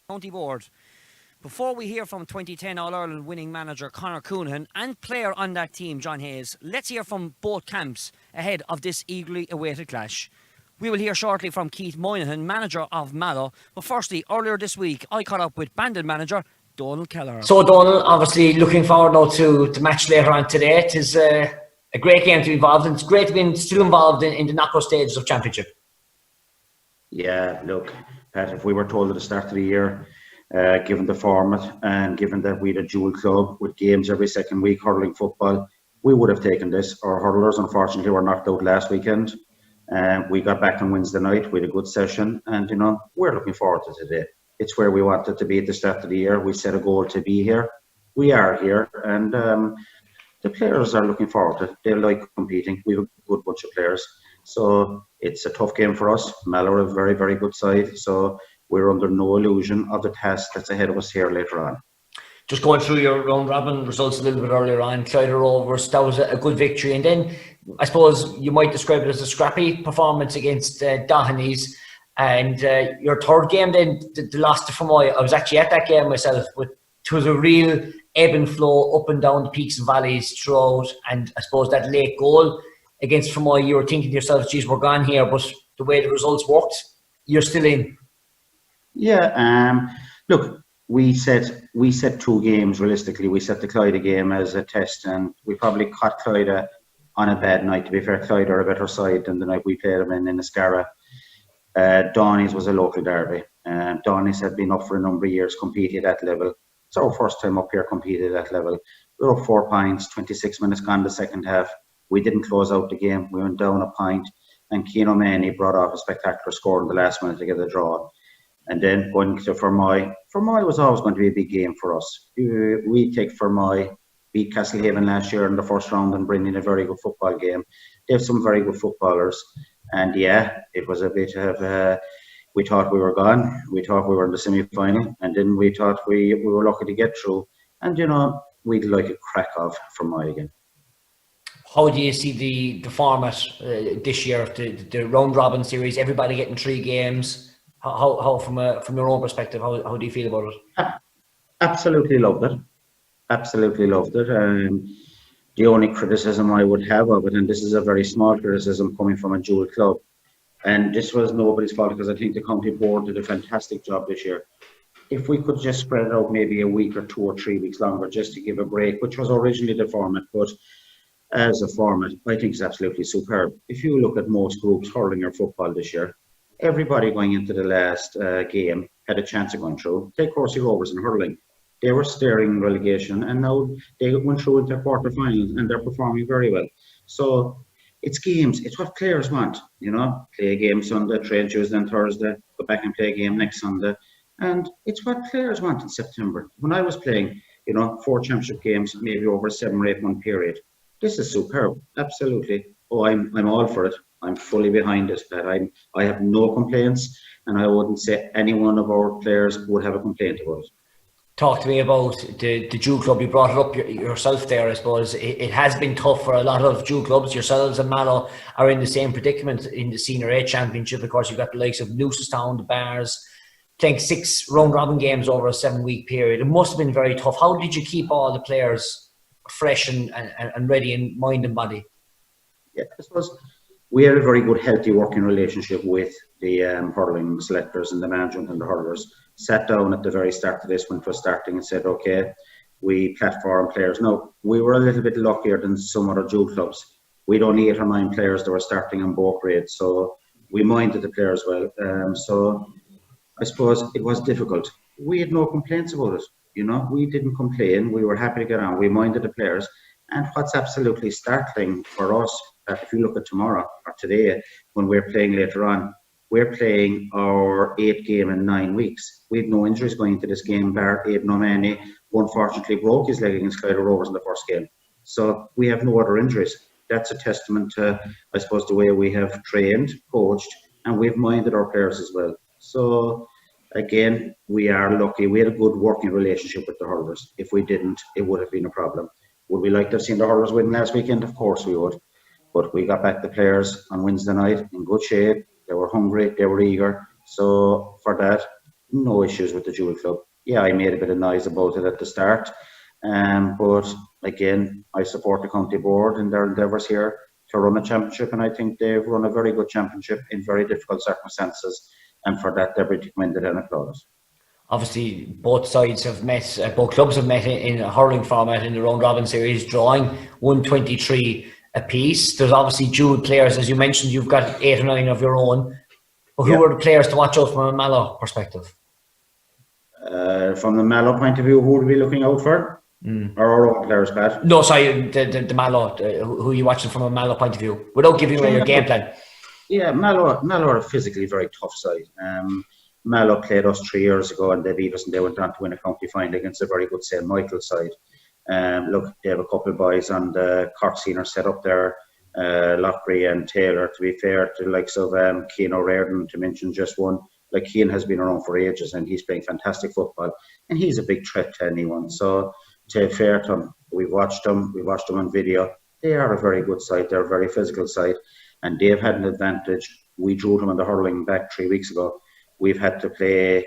County Board. Before we hear from 2010 All-Ireland winning manager Conor Coonahan and player on that team John Hayes, let's hear from both camps ahead of this eagerly awaited clash. We will hear shortly from Keith Moynihan, manager of Mallow. But firstly, earlier this week, I caught up with Bandon manager Donald Kelleher. So Donald, obviously looking forward now to the match later on today. It is a great game to be involved in. It's great to be still involved in the knockout stages of Championship. Yeah, look, Pat, if we were told at the start of the year, given the format and given that we had a dual club with games every second week, hurling football, we would have taken this. Our hurlers, unfortunately, were knocked out last weekend. We got back on Wednesday night. We had a good session, and we're looking forward to today. It's where we wanted to be at the start of the year. We set a goal to be here. We are here, and the players are looking forward to it. They like competing. We have a good bunch of players. So it's a tough game for us. Mallow are a very, very good side. So we're under no illusion of the task that's ahead of us here later on. Just going through your round robin results a little bit earlier on, Clyde Rovers, that was a good victory. And then I suppose you might describe it as a scrappy performance against Doheny's. And your third game then, the loss to Fermoy, I was actually at that game myself, but it was a real ebb and flow up and down the peaks and valleys throughout. And I suppose that late goal against Fermoy, you were thinking to yourself, geez, we're gone here. But the way the results worked, you're still in. Yeah, look, we set 2 games realistically. We set the Clyde game as a test, and we probably caught Clyde on a bad night. To be fair, Clyde are a better side than the night we played them in Escara. Doheny's was a local derby. Doheny's had been up for a number of years, competing at that level. It's our first time up here competing at that level. We were up 4 points, 26 minutes gone the second half. We didn't close out the game. We went down a point, and Cian O'Mahony brought off a spectacular score in the last minute to get a draw. And then going to Fermoy. Fermoy was always going to be a big game for us. We take Fermoy, beat Castlehaven last year in the first round and bring in a very good football game. They have some very good footballers. And yeah, it was a bit of, we thought we were gone. We thought we were in the semi-final. And then we thought we were lucky to get through. And, we'd like a crack of Fermoy again. How do you see the format this year, the round robin series, everybody getting 3 games? How from your own perspective, how do you feel about it? Absolutely loved it. Absolutely loved it. The only criticism I would have of it, and this is a very small criticism coming from a dual club, and this was nobody's fault because I think the county board did a fantastic job this year. If we could just spread it out maybe a week or 2 or 3 weeks longer just to give a break, which was originally the format, but as a format, I think it's absolutely superb. If you look at most groups hurling or football this year, everybody going into the last game had a chance of going through. Take Cork Rovers in hurling. They were staring relegation, and now they went through into quarterfinals, and they're performing very well. So it's games. It's what players want. Play a game Sunday, train Tuesday and Thursday, go back and play a game next Sunday, and it's what players want in September. When I was playing, 4 championship games, maybe over a 7 or 8 month period. This is superb. Absolutely. Oh, I'm all for it. I'm fully behind it. That I have no complaints, and I wouldn't say any one of our players would have a complaint about it. Talk to me about the dual club. You brought it up yourself there, I suppose. It has been tough for a lot of dual clubs. Yourselves and Mallow are in the same predicament in the Senior A Championship. Of course, you've got the likes of Newcestown, the Bars, playing 6 round-robin games over a 7-week period. It must have been very tough. How did you keep all the players fresh and ready in mind and body? Yeah, I suppose we had a very good, healthy working relationship with the hurling selectors and the management and the hurlers. Sat down at the very start of this when it was starting and said, okay, we platform players. Now, we were a little bit luckier than some other dual clubs. We'd only 8 or 9 players that were starting on both grades, so we minded the players well. So I suppose it was difficult. We had no complaints about it. We didn't complain. We were happy to get on. We minded the players. And what's absolutely startling for us, that if you look at tomorrow or today, when we're playing later on, we're playing our 8th game in 9 weeks. We had no injuries going into this game, bar Aidan O'Mahony, who unfortunately broke his leg against Clyde Rovers in the first game. So we have no other injuries. That's a testament to, I suppose, the way we have trained, coached, and we've minded our players as well. So again, we are lucky. We had a good working relationship with the hurlers. If we didn't, it would have been a problem. Would we like to have seen the hurlers win last weekend? Of course we would. But we got back the players on Wednesday night in good shape. They were hungry, they were eager. So for that, no issues with the Jewel Club. Yeah, I made a bit of noise about it at the start, but again, I support the county board in their endeavours here to run a championship, and I think they've run a very good championship in very difficult circumstances, and for that they're be commended and applauded. Obviously, both sides have met, both clubs have met in a hurling format in the round robin series, drawing 123 apiece. There's obviously dual players, as you mentioned. You've got 8 or 9 of your own. But who are the players to watch out from a Mallow perspective? From the Mallow point of view, who would we be looking out for? Or our own players, Pat? No, sorry, the Mallow. Who are you watching from a Mallow point of view? Without giving away your game plan. Yeah, Mallow are a physically very tough side. Mallow played us 3 years ago and they beat us, and they went on to win a county final against a very good St. Michael's side. Look, they have a couple of boys on the Cork scene are set up there, Lockery and Taylor, to be fair, to the likes of Cian O'Riordan, to mention just one. Like, Cian has been around for ages and he's playing fantastic football, and he's a big threat to anyone. So, to be fair to them, we've watched them on video. They are a very good side, they're a very physical side, and they've had an advantage. We drew them in the hurling back 3 weeks ago. We've had to play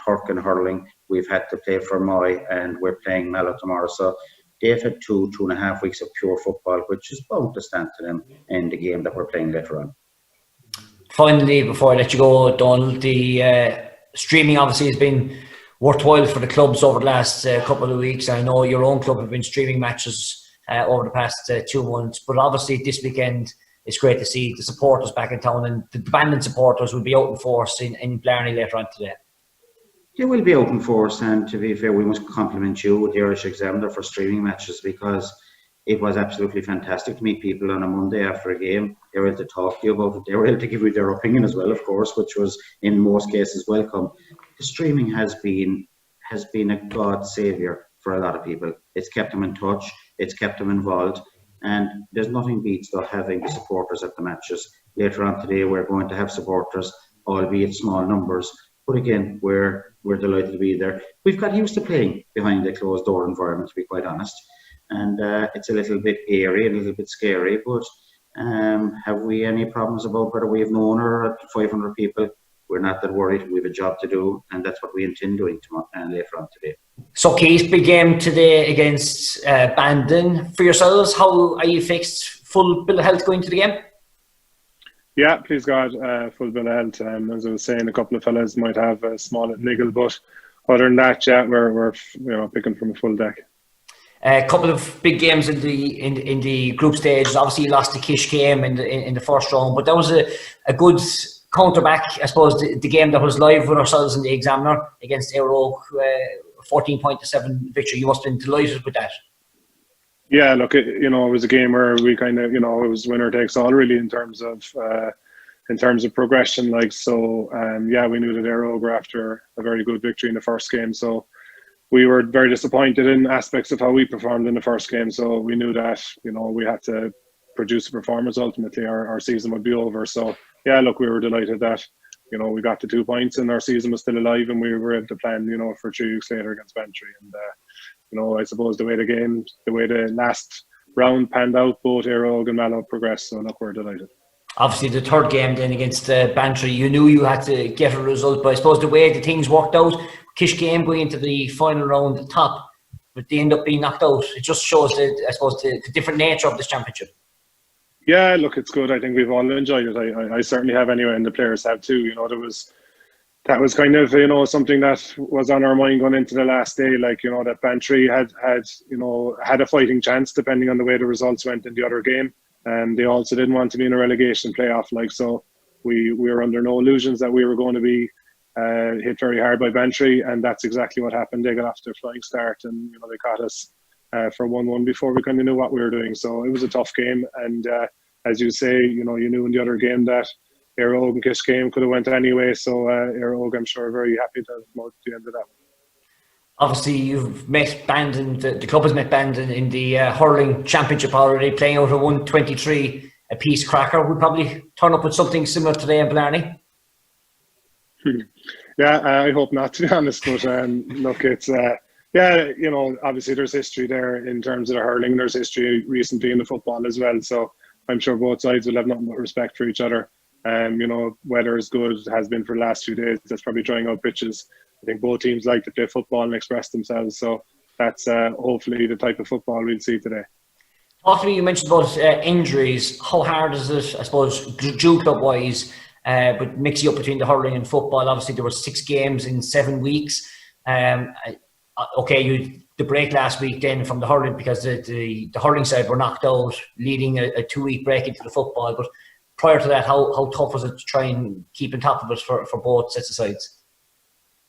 Cork in hurling, we've had to play Fermoy, and we're playing Mallow tomorrow. So they've had 2.5 weeks of pure football, which is bound to stand to them in the game that we're playing later on. Finally, before I let you go, Donald, the streaming obviously has been worthwhile for the clubs over the last couple of weeks. I know your own club have been streaming matches over the past 2 months, but obviously this weekend it's great to see the supporters back in town, and the Bandon supporters will be out in force in Blarney later on today. They will be out in force, and to be fair, we must compliment you with the Irish Examiner for streaming matches, because it was absolutely fantastic to meet people on a Monday after a game. They were able to talk to you about it. They were able to give you their opinion as well, of course, which was in most cases welcome. The streaming has been a God saviour for a lot of people. It's kept them in touch, it's kept them involved, and there's nothing beats though having the supporters at the matches. Later on today, we're going to have supporters, albeit small numbers, but again, we're delighted to be there. We've got used to playing behind a closed door environment, to be quite honest, and it's a little bit airy and a little bit scary, but have we any problems about whether we have no owner at 500 people? We're not that worried. We have a job to do, and that's what we intend doing tomorrow, later on today. So, Keith, big game today against Bandon. For yourselves, how are you fixed? Full bill of health going to the game? Yeah, please God, full bill of health. As I was saying, a couple of fellas might have a small niggle, but other than that, yeah, we're picking from a full deck. A couple of big games in the group stage. Obviously, you lost the Kish game in the first round, but that was a good counterback, I suppose, the game that was live with ourselves in the Examiner against Éire Óg, 14-7 victory. You must have been delighted with that. Yeah, look, it was a game where we kind of, it was winner takes all really in terms of progression. Like, so, yeah, we knew that Éire Óg were after a very good victory in the first game. So we were very disappointed in aspects of how we performed in the first game. So we knew that, we had to produce a performance. Ultimately, our season would be over. So, yeah, look, we were delighted that, we got the 2 points and our season was still alive, and we were able to plan, for 3 weeks later against Bantry. And, I suppose the way the last round panned out, both Éire Óg and Mallow progressed. So, look, we're delighted. Obviously, the third game then against Bantry, you knew you had to get a result, but I suppose the way the things worked out, Kish game going into the final round, the top, but they end up being knocked out. It just shows, the different nature of this championship. Yeah, look, it's good. I think we've all enjoyed it. I certainly have anyway, and the players have too. That was kind of, something that was on our mind going into the last day. Like, that Bantry had a fighting chance depending on the way the results went in the other game. And they also didn't want to be in a relegation playoff. Like, so we were under no illusions that we were going to be hit very hard by Bantry, and that's exactly what happened. They got off to a flying start, and they caught us for 1-1 before we kind of knew what we were doing. So it was a tough game, and as you say, you knew in the other game that Éire Óg and Kish game could have went anyway. So Éire Óg, I'm sure, very happy to come out at the end of that. Obviously, you've met Bandon, the club has met Bandon in the hurling championship already, playing out a 123 apiece cracker. We'll probably turn up with something similar today in Blarney. Yeah, I hope not, to be honest. But look, it's obviously there's history there in terms of the hurling. There's history recently in the football as well. So I'm sure both sides will have nothing but respect for each other. Weather is good, has been for the last few days. That's probably drying out pitches. I think both teams like to play football and express themselves. So that's hopefully the type of football we'll see today. Talk to me, you mentioned about injuries. How hard is it, I suppose, Jew club wise, but mixing up between the hurling and football? Obviously, there were 6 games in 7 weeks. Okay, the break last week then from the hurling because the hurling side were knocked out, leading a 2-week break into the football. But prior to that, how tough was it to try and keep on top of it for both sets of sides?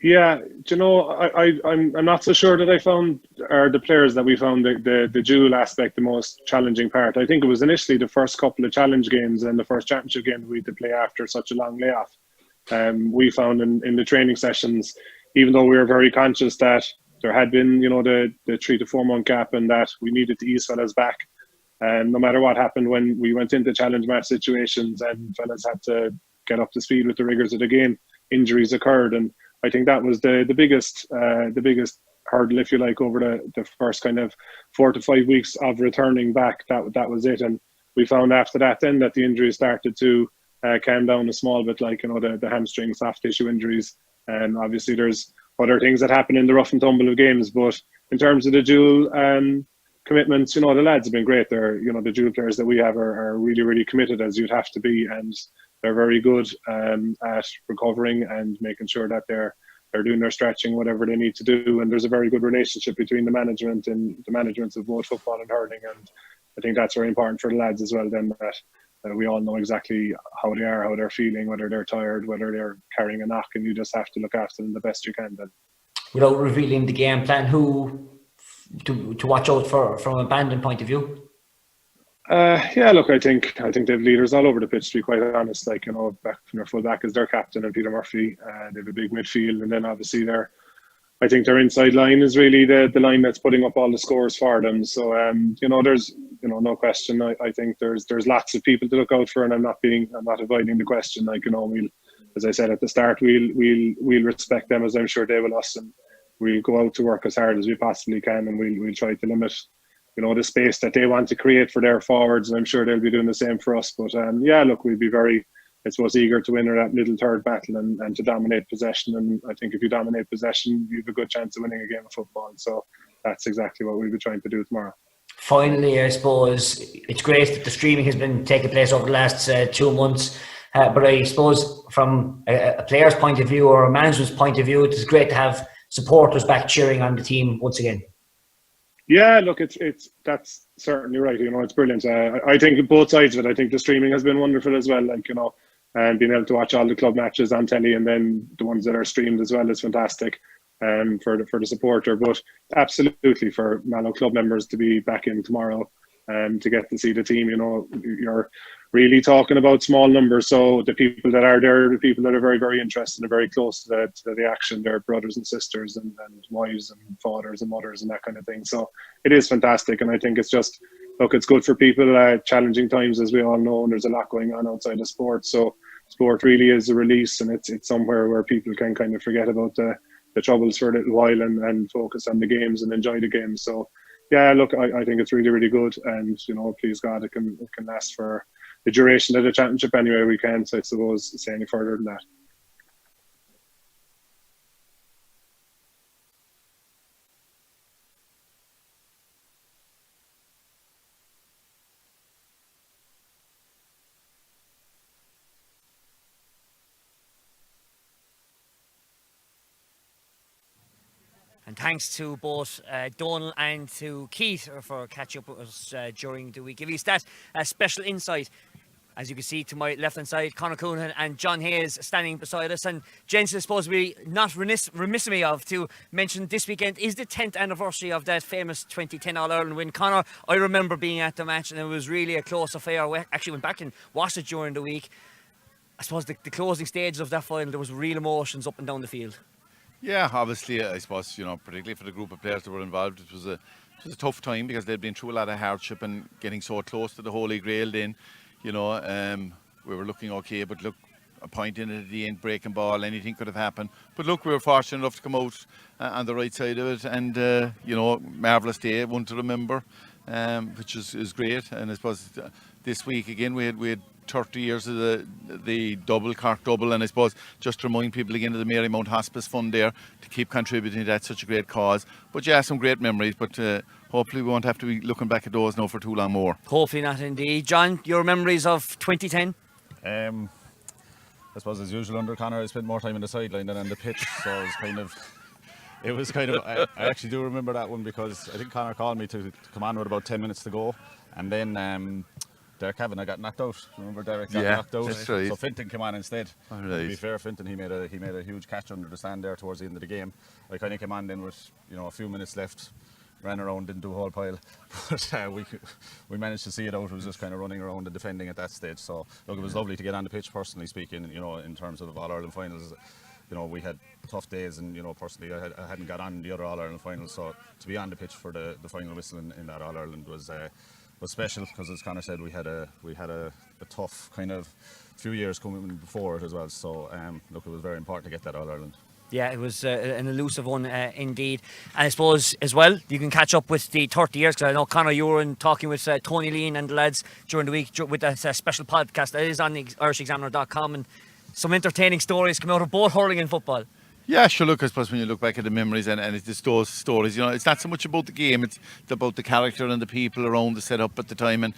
Yeah, I'm not so sure that I found, or the players that we found the dual aspect the most challenging part. I think it was initially the first couple of challenge games and the first championship game we had to play after such a long layoff. We found in the training sessions, even though we were very conscious that there had been, the 3 to 4 month gap and that we needed to ease fellas back. And no matter what happened when we went into challenge match situations and fellas had to get up to speed with the rigors of the game, injuries occurred. And I think that was the biggest hurdle, if you like, over the first kind of 4 to 5 weeks of returning back. That was it. And we found after that then that the injuries started to calm down a small bit, like, the hamstring, soft tissue injuries. And obviously there's other things that happen in the rough and tumble of games. But in terms of the dual commitments, the lads have been great. They're, the dual players that we have are really, really committed, as you'd have to be. And they're very good at recovering and making sure that they're doing their stretching, whatever they need to do. And there's a very good relationship between the management and the managements of both football and hurling. And I think that's very important for the lads as well, then, that we all know exactly how they are, how they're feeling, whether they're tired, whether they're carrying a knock, and you just have to look after them the best you can then. Without revealing the game plan, who to watch out for from a Bandon point of view? Yeah, look, I think they have leaders all over the pitch, to be quite honest. Like, back from their full back is their captain and Peter Murphy. They have a big midfield, and then obviously I think their inside line is really the line that's putting up all the scores for them. So there's no question. I think there's lots of people to look out for, and I'm not avoiding the question. Like, we'll, as I said at the start, we'll respect them, as I'm sure they will us, and we'll go out to work as hard as we possibly can, and we'll try to limit the space that they want to create for their forwards, and I'm sure they'll be doing the same for us. But yeah, look, we'll be very, I suppose, eager to win that middle third battle and to dominate possession. And I think if you dominate possession, you have a good chance of winning a game of football. So that's exactly what we'll be trying to do tomorrow. Finally, I suppose it's great that the streaming has been taking place over the last 2 months. But I suppose from a player's point of view or a management's point of view, it's great to have supporters back cheering on the team once again. Yeah, look, that's certainly right. It's brilliant. I think both sides of it. I think the streaming has been wonderful as well. Like, and being able to watch all the club matches on telly and then the ones that are streamed as well is fantastic. For the supporter, but absolutely for Mallow club members to be back in tomorrow and to get to see the team. You're really talking about small numbers. So the people that are there, the people that are very, very interested and very close to the action, they're brothers and sisters and wives and fathers and mothers and that kind of thing. So it is fantastic. And I think it's just, look, it's good for people. Challenging times, as we all know, and there's a lot going on outside of sport. So sport really is a release, and it's somewhere where people can kind of forget about the troubles for a little while and focus on the games and enjoy the games. So yeah, look, I think it's really, really good, and please God, it can last for the duration of the championship anyway. We can't, I suppose, say any further than that. And thanks to both Donal and to Keith for catching up with us during the week. Give you that special insight. As you can see to my left hand side, Conor Coonan and John Hayes standing beside us. And gents, is supposed to be not remiss of me to mention this weekend is the 10th anniversary of that famous 2010 All-Ireland win. Conor, I remember being at the match, and it was really a close affair. I actually went back and watched it during the week. I suppose the closing stages of that final, there was real emotions up and down the field. Yeah, obviously, I suppose, particularly for the group of players that were involved, it was a tough time because they'd been through a lot of hardship, and getting so close to the Holy Grail then, we were looking okay, but look, a point in it at the end, breaking ball, anything could have happened. But look, we were fortunate enough to come out on the right side of it, and, marvellous day, one to remember, which is great. And I suppose this week again, we had 30 years of the double, Cork double, and I suppose just to remind people again of the Marymount Hospice Fund there to keep contributing to that, such a great cause. But yeah, some great memories, but hopefully we won't have to be looking back at those now for too long more. Hopefully not indeed. John, your memories of 2010? I suppose as usual under Conor, I spent more time on the sideline than on the pitch, so it was kind of, I actually do remember that one because I think Conor called me to come on with about 10 minutes to go, and then Derek Kavanagh got knocked out. Remember Derek got knocked out? That's right. So Fintan came on instead. Right. To be fair, Fintan, he made a huge catch under the stand there towards the end of the game. I kind of came on then with a few minutes left, ran around, didn't do a whole pile, but we managed to see it out. It was just kind of running around and defending at that stage. So look, it was lovely to get on the pitch, personally speaking. In terms of All-Ireland finals, we had tough days, and personally I hadn't got on the other All-Ireland finals, so to be on the pitch for the final whistle in that All-Ireland was special, because as Conor said, we had a tough kind of few years coming before it as well. So look, it was very important to get that All-Ireland. Yeah, it was an elusive one indeed. And I suppose as well, you can catch up with the 30 years, because I know, Conor, you were talking with Tony Lean and the lads during the week with a special podcast that is on the irishexaminer.com, and some entertaining stories come out of both hurling and football. Yeah, sure. Look, I suppose when you look back at the memories and it's just those stories, it's not so much about the game, it's about the character and the people around the setup at the time. And,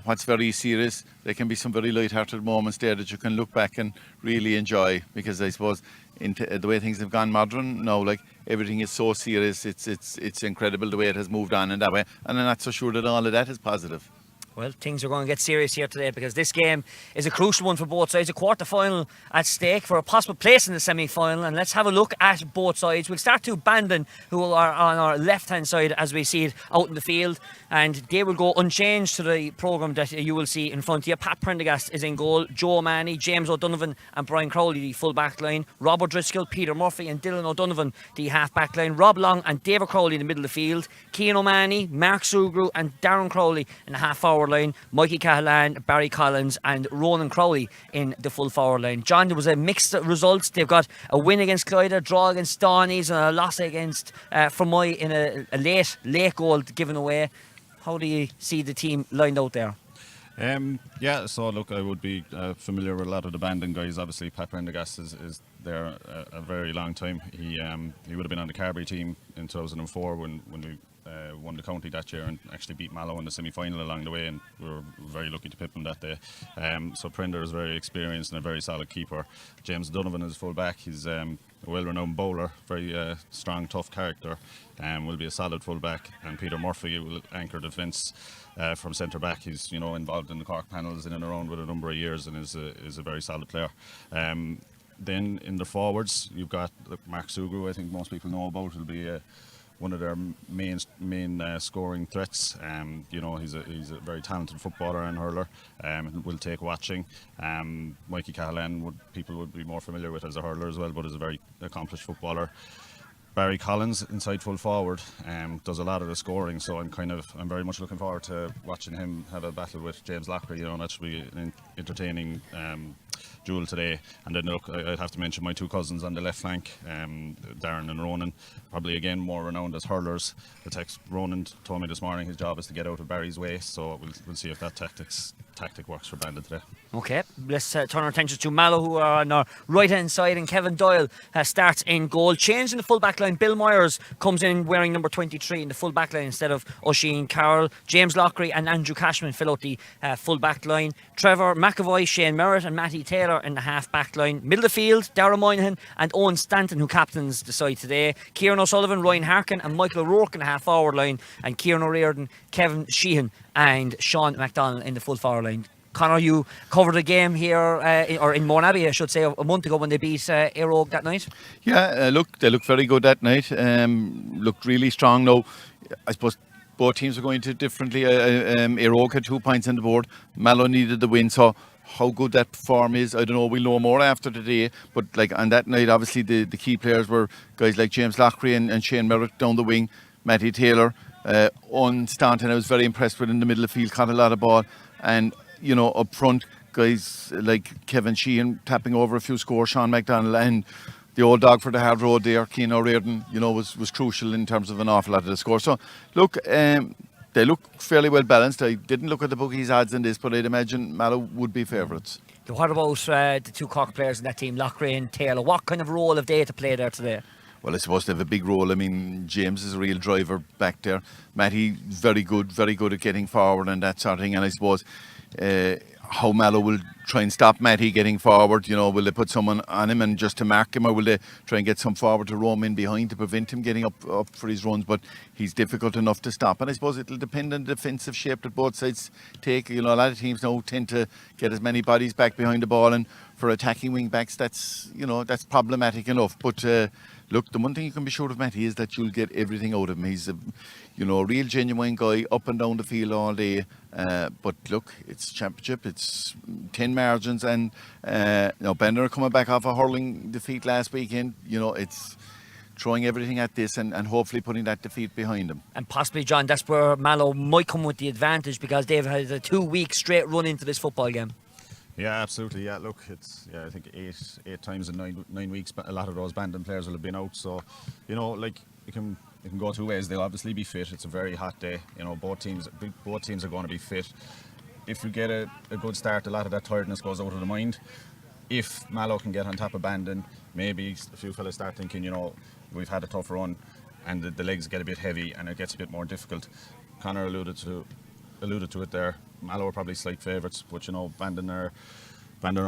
what's very serious, there can be some very light-hearted moments there that you can look back and really enjoy, because I suppose the way things have gone modern now, like everything is so serious, it's incredible the way it has moved on in that way. And I'm not so sure that all of that is positive. Well, things are going to get serious here today, because this game is a crucial one for both sides. A quarter-final at stake for a possible place in the semi-final. And let's have a look at both sides. We'll start to Bandon, who are on our left-hand side as we see it out in the field. And they will go unchanged to the programme that you will see in front of you. Pat Prendergast is in goal. Joe Manny, James O'Donovan and Brian Crowley, the full-back line. Robert Driscoll, Peter Murphy and Dylan O'Donovan, the half-back line. Rob Long and David Crowley in the middle of the field. Cian O'Mahony, Mark Sugru and Darren Crowley in the half-forward line. Mikey Cahalane, Barry Collins and Ronan Crowley in the full forward line. John, there was a mixed results. They've got a win against Clyde, a draw against Stawneys and a loss against Fermoy in a late goal given away. How do you see the team lined out there? Yeah, so look, I would be familiar with a lot of the Bandon guys. Obviously, Pat Prendergast is there a very long time. He would have been on the Carberry team in 2004 when we won the county that year and actually beat Mallow in the semi-final along the way, and we were very lucky to pip him that day. So Prender is very experienced and a very solid keeper. James Donovan is full back. He's a well-renowned bowler, very strong, tough character, will be a solid full back. And Peter Murphy will anchor defence from centre back. He's involved in the Cork panels in and around with a number of years and is a very solid player. Then in the forwards, you've got Mark Sugru. I think most people know about. He'll be one of their main scoring threats. He's a very talented footballer and hurler. Will take watching. Mikey Cahalane people would be more familiar with as a hurler as well, but is a very accomplished footballer. Barry Collins inside full forward does a lot of the scoring, so I'm very much looking forward to watching him have a battle with James Lockery. That should be an entertaining duel today. And then look, I'd have to mention my two cousins on the left flank, Darren and Ronan, probably again more renowned as hurlers. The text Ronan told me this morning his job is to get out of Barry's way, so we'll see if that tactic works for Bandon today. Okay, let's turn our attention to Mallow, who are on our right hand side, and Kevin Doyle starts in goal. Change in the full back line. Bill Myers comes in wearing number 23 in the full back line instead of Oisin Carroll. James Lockery and Andrew Cashman fill out the full back line. Trevor McAvoy, Shane Merritt and Matty Taylor in the half back line. Middle of the field, Darragh Moynihan and Owen Stanton, who captains the side today. Kieran O'Sullivan, Ryan Harkin and Michael O'Rourke in the half forward line, and Kieran O'Riordan, Kevin Sheehan and Sean MacDonald in the full forward line. Conor, you covered a game here, or in Mournabbey, I should say, a month ago when they beat Éireog that night. Yeah, they looked very good that night. Looked really strong. Now, I suppose both teams are going to differently. Éireog had 2 points on the board. Mallow needed the win, so how good that form is, I don't know. We'll know more after today. But on that night, obviously the key players were guys like James Lockery and Shane Merritt down the wing, Matty Taylor, Owen Stanton. I was very impressed with in the middle of the field, caught a lot of ball, and up front, guys like Kevin Sheehan tapping over a few scores, Sean MacDonald, and the old dog for the hard road there, Cian O'Riordan, was crucial in terms of an awful lot of the score. So, look, they look fairly well balanced. I didn't look at the bookies' odds in this, but I'd imagine Mallow would be favourites. What about the two Cork players in that team, Loughrane and Taylor? What kind of role have they to play there today? Well, I suppose they have a big role. I mean, James is a real driver back there. Matty, very good at getting forward and that sort of thing. And I suppose how Mallow will try and stop Matty getting forward. You know, will they put someone on him and just to mark him, or will they try and get some forward to roam in behind to prevent him getting up for his runs? But he's difficult enough to stop. And I suppose it'll depend on the defensive shape that both sides take. You know, a lot of teams now tend to get as many bodies back behind the ball, and for attacking wing backs, that's problematic enough. But look, the one thing you can be sure of Matty is that you'll get everything out of him. He's a real genuine guy, up and down the field all day. But look, it's championship, it's 10 margins, and Bandon are coming back off a hurling defeat last weekend. You know, it's throwing everything at this and hopefully putting that defeat behind them. And possibly, John, that's where Mallow might come with the advantage, because they've had a 2-week straight run into this football game. Yeah, absolutely. Yeah, look, it's I think eight times in 9 weeks. But a lot of those Bandon players will have been out. So, like it can go two ways. They'll obviously be fit. It's a very hot day. Both teams are going to be fit. If you get a good start, a lot of that tiredness goes out of the mind. If Mallow can get on top of Bandon, maybe a few fellas start thinking, we've had a tough run, and the legs get a bit heavy and it gets a bit more difficult. Conor alluded to it there. Mallow are probably slight favourites, but Bandon are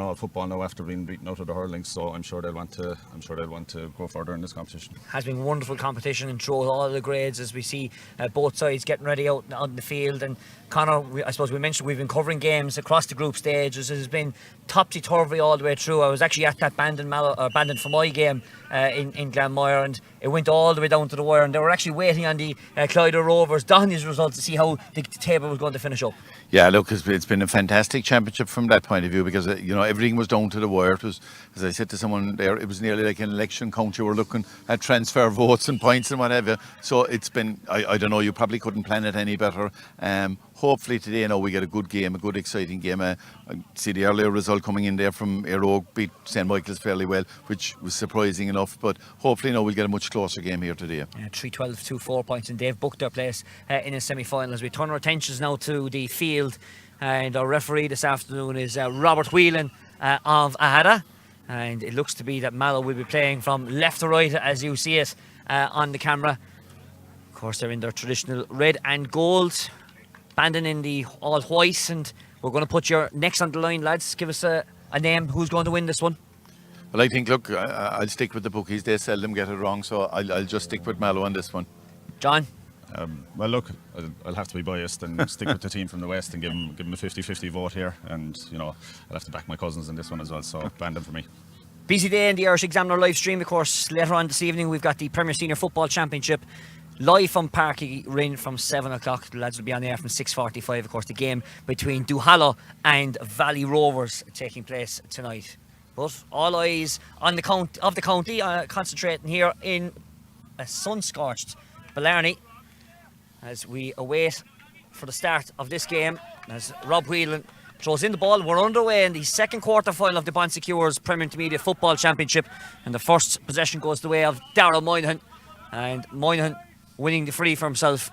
all football now after being beaten out of the hurling, so I'm sure they'll want to go further in this competition. Has been wonderful competition and through all the grades, as we see both sides getting ready out on the field. And Conor, I suppose we mentioned we've been covering games across the group stages. It has been topsy-turvy all the way through. I was actually at that Bandon for my game in Glanmire, and it went all the way down to the wire, and they were actually waiting on the Clyde Rovers Dohenys result to see how the table was going to finish up. Yeah, look, it's been a fantastic championship from that point of view, because everything was down to the wire. It was, as I said to someone there, it was nearly like an election count. You were looking at transfer votes and points and whatever. So it's been, I don't know, you probably couldn't plan it any better. Hopefully today, we get a good game, a good exciting game. I see the earlier result coming in there from Aerogue beat St. Michael's fairly well, which was surprising enough. But hopefully we'll get a much closer game here today. 3-12 to 4 points, and they've booked their place in the semi-finals. We turn our attentions now to the field, and our referee this afternoon is Robert Whelan of Ahada, and it looks to be that Mallow will be playing from left to right as you see it on the camera. Of course, they're in their traditional red and gold, Bandon in the all white, and we're going to put your next on the line, lads. Give us a name. Who's going to win this one? Well, I think, look, I'll stick with the bookies. They seldom get it wrong, so I'll just stick with Mallow on this one. John? Well, look, I'll have to be biased and stick with the team from the West and give them a 50-50 vote here. And, I'll have to back my cousins in this one as well, so Bandon for me. Busy day in the Irish Examiner live stream, of course. Later on this evening, we've got the Premier Senior Football Championship live from Parky Rin from 7 o'clock. The lads will be on air from 6:45. Of course, the game between Duhallow and Valley Rovers taking place tonight. But all eyes on the county, concentrating here in a sun-scorched Blarney as we await for the start of this game. As Rob Whelan throws in the ball, we're underway in the second quarter final of the Bon Secures Premier Intermediate Football Championship, and the first possession goes the way of Darrell Moynihan, and Moynihan winning the free for himself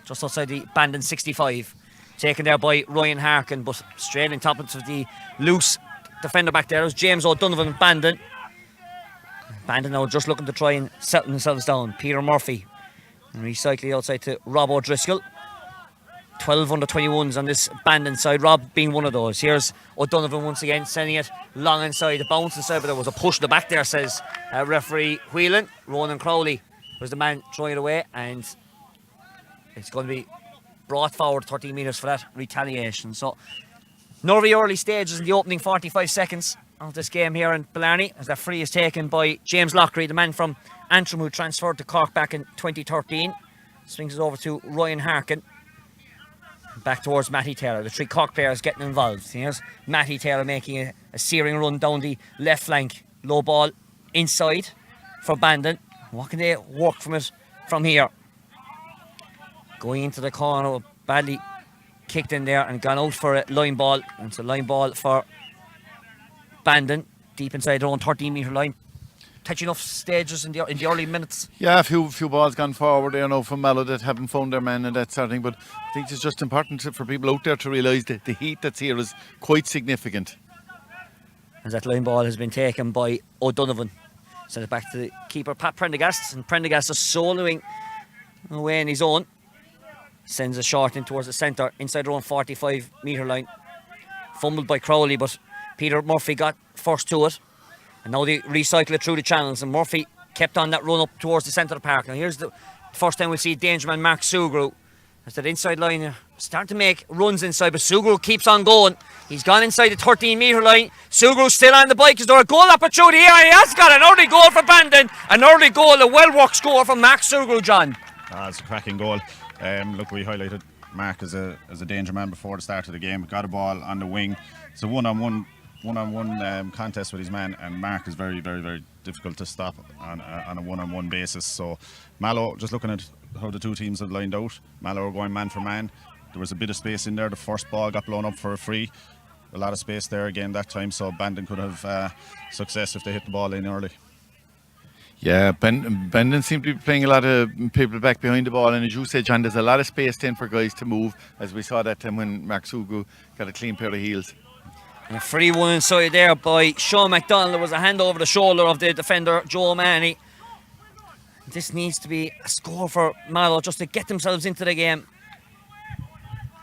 just outside the Bandon 65, taken there by Ryan Harkin, but straight in top of the loose defender back there is James O'Donovan of Bandon. Bandon now just looking to try and settle themselves down. Peter Murphy and recycling outside to Rob O'Driscoll. 12 under 21s on this Bandon side, Rob being one of those. Here's O'Donovan once again sending it long inside, a bounce inside, but there was a push in the back there, says referee Whelan. Ronan Crowley was the man throwing it away, and it's going to be brought forward 13 metres for that retaliation. So Norvey early stages in the opening 45 seconds of this game here in Blarney, as that free is taken by James Loughrane, the man from Antrim who transferred to Cork back in 2013. Swings it over to Ryan Harkin. Back towards Matty Taylor. The three Cork players getting involved. Here's Matty Taylor making a searing run down the left flank. Low ball inside for Bandon. What can they work from it from here? Going into the corner, badly kicked in there and gone out for a line ball. And it's a line ball for Bandon, deep inside their own 13 metre line. touch enough stages in the early minutes. Yeah, a few balls gone forward there now from Mallow that haven't found their man and that sort of thing. But I think it's just important for people out there to realise that the heat that's here is quite significant. As that line ball has been taken by O'Donovan. Send it back to the keeper, Pat Prendergast. And Prendergast is soloing away in his own. Sends a shot in towards the centre, inside their own 45 metre line. Fumbled by Crowley, but Peter Murphy got first to it. And now they recycle it through the channels. And Murphy kept on that run up towards the centre of the park. Now here's the first time we'll see danger man Mark Sugru. As that inside line starting to make runs inside, but Sugru keeps on going. He's gone inside the 13 metre line. Sugru's still on the bike. Is there a goal opportunity here? He has got an early goal for Bandon. An early goal, a well-worked score from Mark Sugru, John. It's a cracking goal. Look, we highlighted Mark as a danger man before the start of the game. Got a ball on the wing. It's a one-on-one contest with his man, and Mark is very, very, very difficult to stop on a one-on-one basis. So Mallow, just looking at how the two teams have lined out, Mallow are going man for man. There was a bit of space in there. The first ball got blown up for a free. A lot of space there again that time, so Bandon could have success if they hit the ball in early. Yeah, Bandon seem to be playing a lot of people back behind the ball, and as you said, John, there's a lot of space then for guys to move, as we saw that time when Mark Sugu got a clean pair of heels. And a free one inside there by Sean McDonald. There was a hand over the shoulder of the defender, Joe Manny. This needs to be a score for Mallow just to get themselves into the game.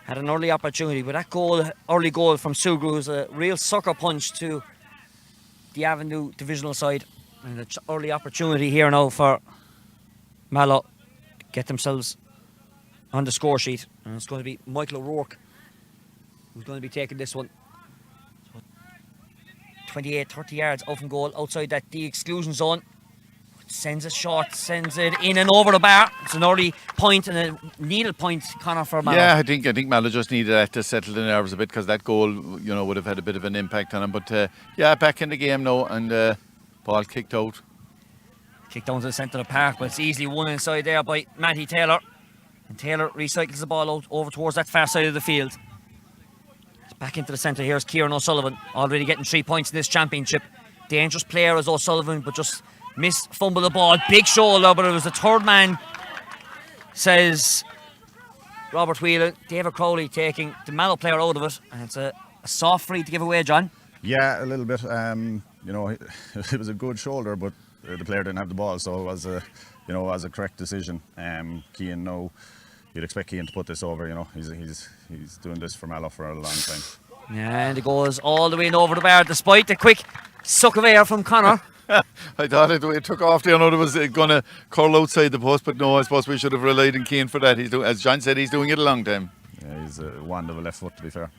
Had an early opportunity, but that early goal from Sugu was a real sucker punch to the Avenue divisional side. And an early opportunity here now for Mallow to get themselves on the score sheet. And it's going to be Michael O'Rourke who's going to be taking this one. 28, 30 yards out from goal, outside that the exclusion zone. Sends it short, sends it in and over the bar. It's an early point and a needle point, Conor, for Mallow. Yeah, I think Mallow just needed that to settle the nerves a bit, because that goal, would have had a bit of an impact on him. But back in the game now, and ball kicked out. Kicked down to the centre of the park, but it's easily won inside there by Matty Taylor. And Taylor recycles the ball out over towards that far side of the field. It's back into the centre. Here's Kieran O'Sullivan, already getting 3 points in this championship. Dangerous player as O'Sullivan, but just fumble the ball. Big shoulder, but it was the third man, says Robert Whelan. David Crowley taking the Mallow player out of it, and it's a soft free to give away, John. Yeah, a little bit. It was a good shoulder, but the player didn't have the ball, so it was a correct decision. Cian, no, you'd expect Cian to put this over. He's doing this for Mallow for a long time. Yeah, and it goes all the way in over the bar, despite the quick suck of air from Conor. I thought it took off there. I know it was going to curl outside the post, but no, I suppose we should have relied on Cian for that. As John said, he's doing it a long time. Yeah, he's a wand of a left foot, to be fair.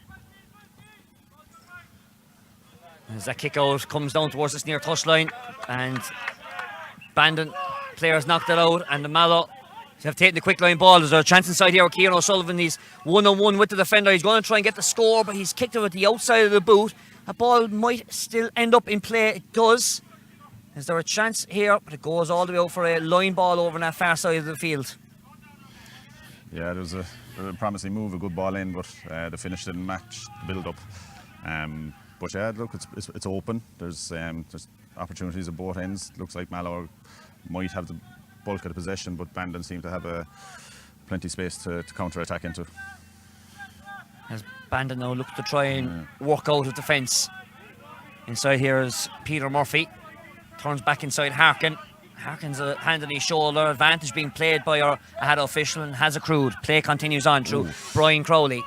As that kick out comes down towards this near touchline, and Bandon players knocked it out, and the Mallow have taken the quick line ball. There's a chance inside here with Kieran O'Sullivan. He's one-on-one with the defender. He's going to try and get the score, but he's kicked it at the outside of the boot. A ball might still end up in play. It does. Is there a chance here? But it goes all the way out for a line ball over on that far side of the field. Yeah, there was a promising move, a good ball in, but the finish didn't match the build-up. But yeah, look, it's open. There's opportunities at both ends. Looks like Mallow might have the bulk of the possession, but Bandon seem to have plenty space to counter-attack into. As Bandon now look to try and work out of defence. Inside here is Peter Murphy. Turns back inside Harkin. Harkin's a hand on his shoulder. Advantage being played by our AHADA official and has accrued. Play continues on through Brian Crowley.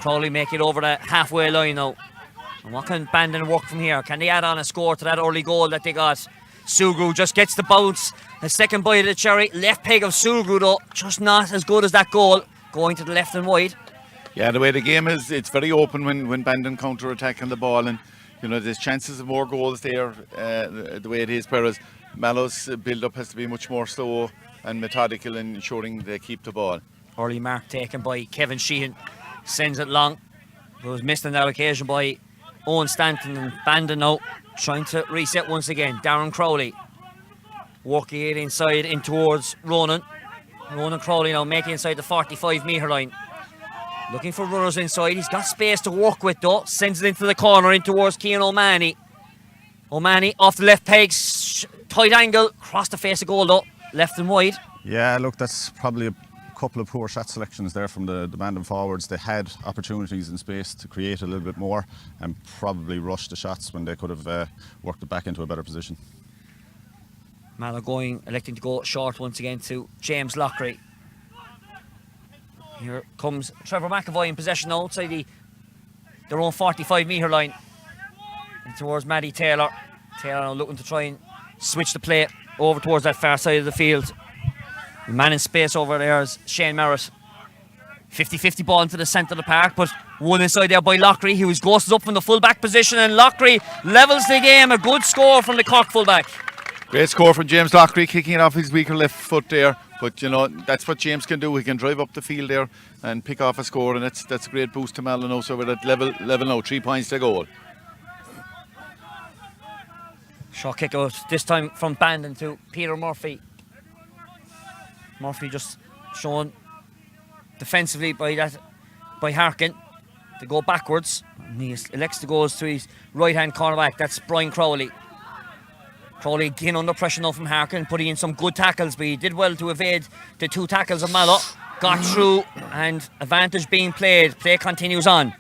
Crowley make it over the halfway line now. And what can Bandon work from here? Can they add on a score to that early goal that they got? Sugru just gets the bounce. The second bite of the cherry. Left peg of Sugru though, just not as good as that goal. Going to the left and wide. Yeah, the way the game is, it's very open when Bandon counter-attacking the ball, and there's chances of more goals there the way it is, whereas Mallow's build-up has to be much more slow and methodical in ensuring they keep the ball. Early mark taken by Kevin Sheehan. Sends it long. It was missed on that occasion by Owen Stanton, and Bandon now trying to reset once again. Darren Crowley working it inside in towards Ronan. Ronan Crowley now making inside the 45 metre line. Looking for runners inside. He's got space to work with though. Sends it into the corner in towards Cian O'Mahony. O'Mahony off the left peg, tight angle, cross the face of goal though, left and wide. Yeah, look, that's probably a couple of poor shot selections there from the Bandon forwards. They had opportunities in space to create a little bit more and probably rushed the shots when they could have worked it back into a better position. Mallow electing to go short once again to James Lockery. Here comes Trevor McAvoy in possession outside their own 45-metre line. And towards Matty Taylor. Taylor now looking to try and switch the play over towards that far side of the field. The man in space over there is Shane Merritt. 50-50 ball into the centre of the park, but one inside there by Lockery, who was ghosted up from the full-back position, and Lockery levels the game. A good score from the Cork full-back. Great score from James Lockery, kicking it off his weaker left foot there. But, you know, that's what James can do. He can drive up the field there and pick off a score, and that's a great boost to Mallow now. So we're at level now, 3 points to goal. Shot kick out, this time from Bandon to Peter Murphy. Murphy just shown defensively by Harkin to go backwards. And he elects to go to his right-hand cornerback. That's Brian Crowley. Crowley again under pressure now from Harkin, putting in some good tackles, but he did well to evade the 2 tackles of Mallow. Got through, and advantage being played. Play continues on.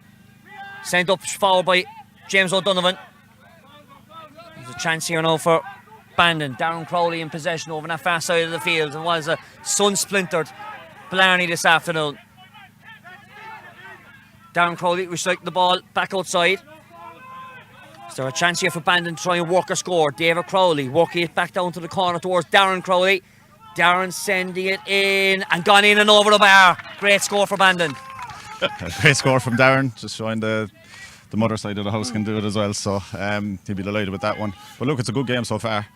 Sent up forward by James O'Donovan. There's a chance here now for Bandon. Darren Crowley in possession over that far side of the field, and was a sun-splintered Blarney this afternoon. Darren Crowley recycling the ball back outside. Is there a chance here for Bandon to try and work a score? David Crowley working it back down to the corner towards Darren Crowley. Darren sending it in and gone in and over the bar. Great score for Bandon. Great score from Darren, just showing the mother side of the house can do it as well, so he'll be delighted with that one. But look, it's a good game so far.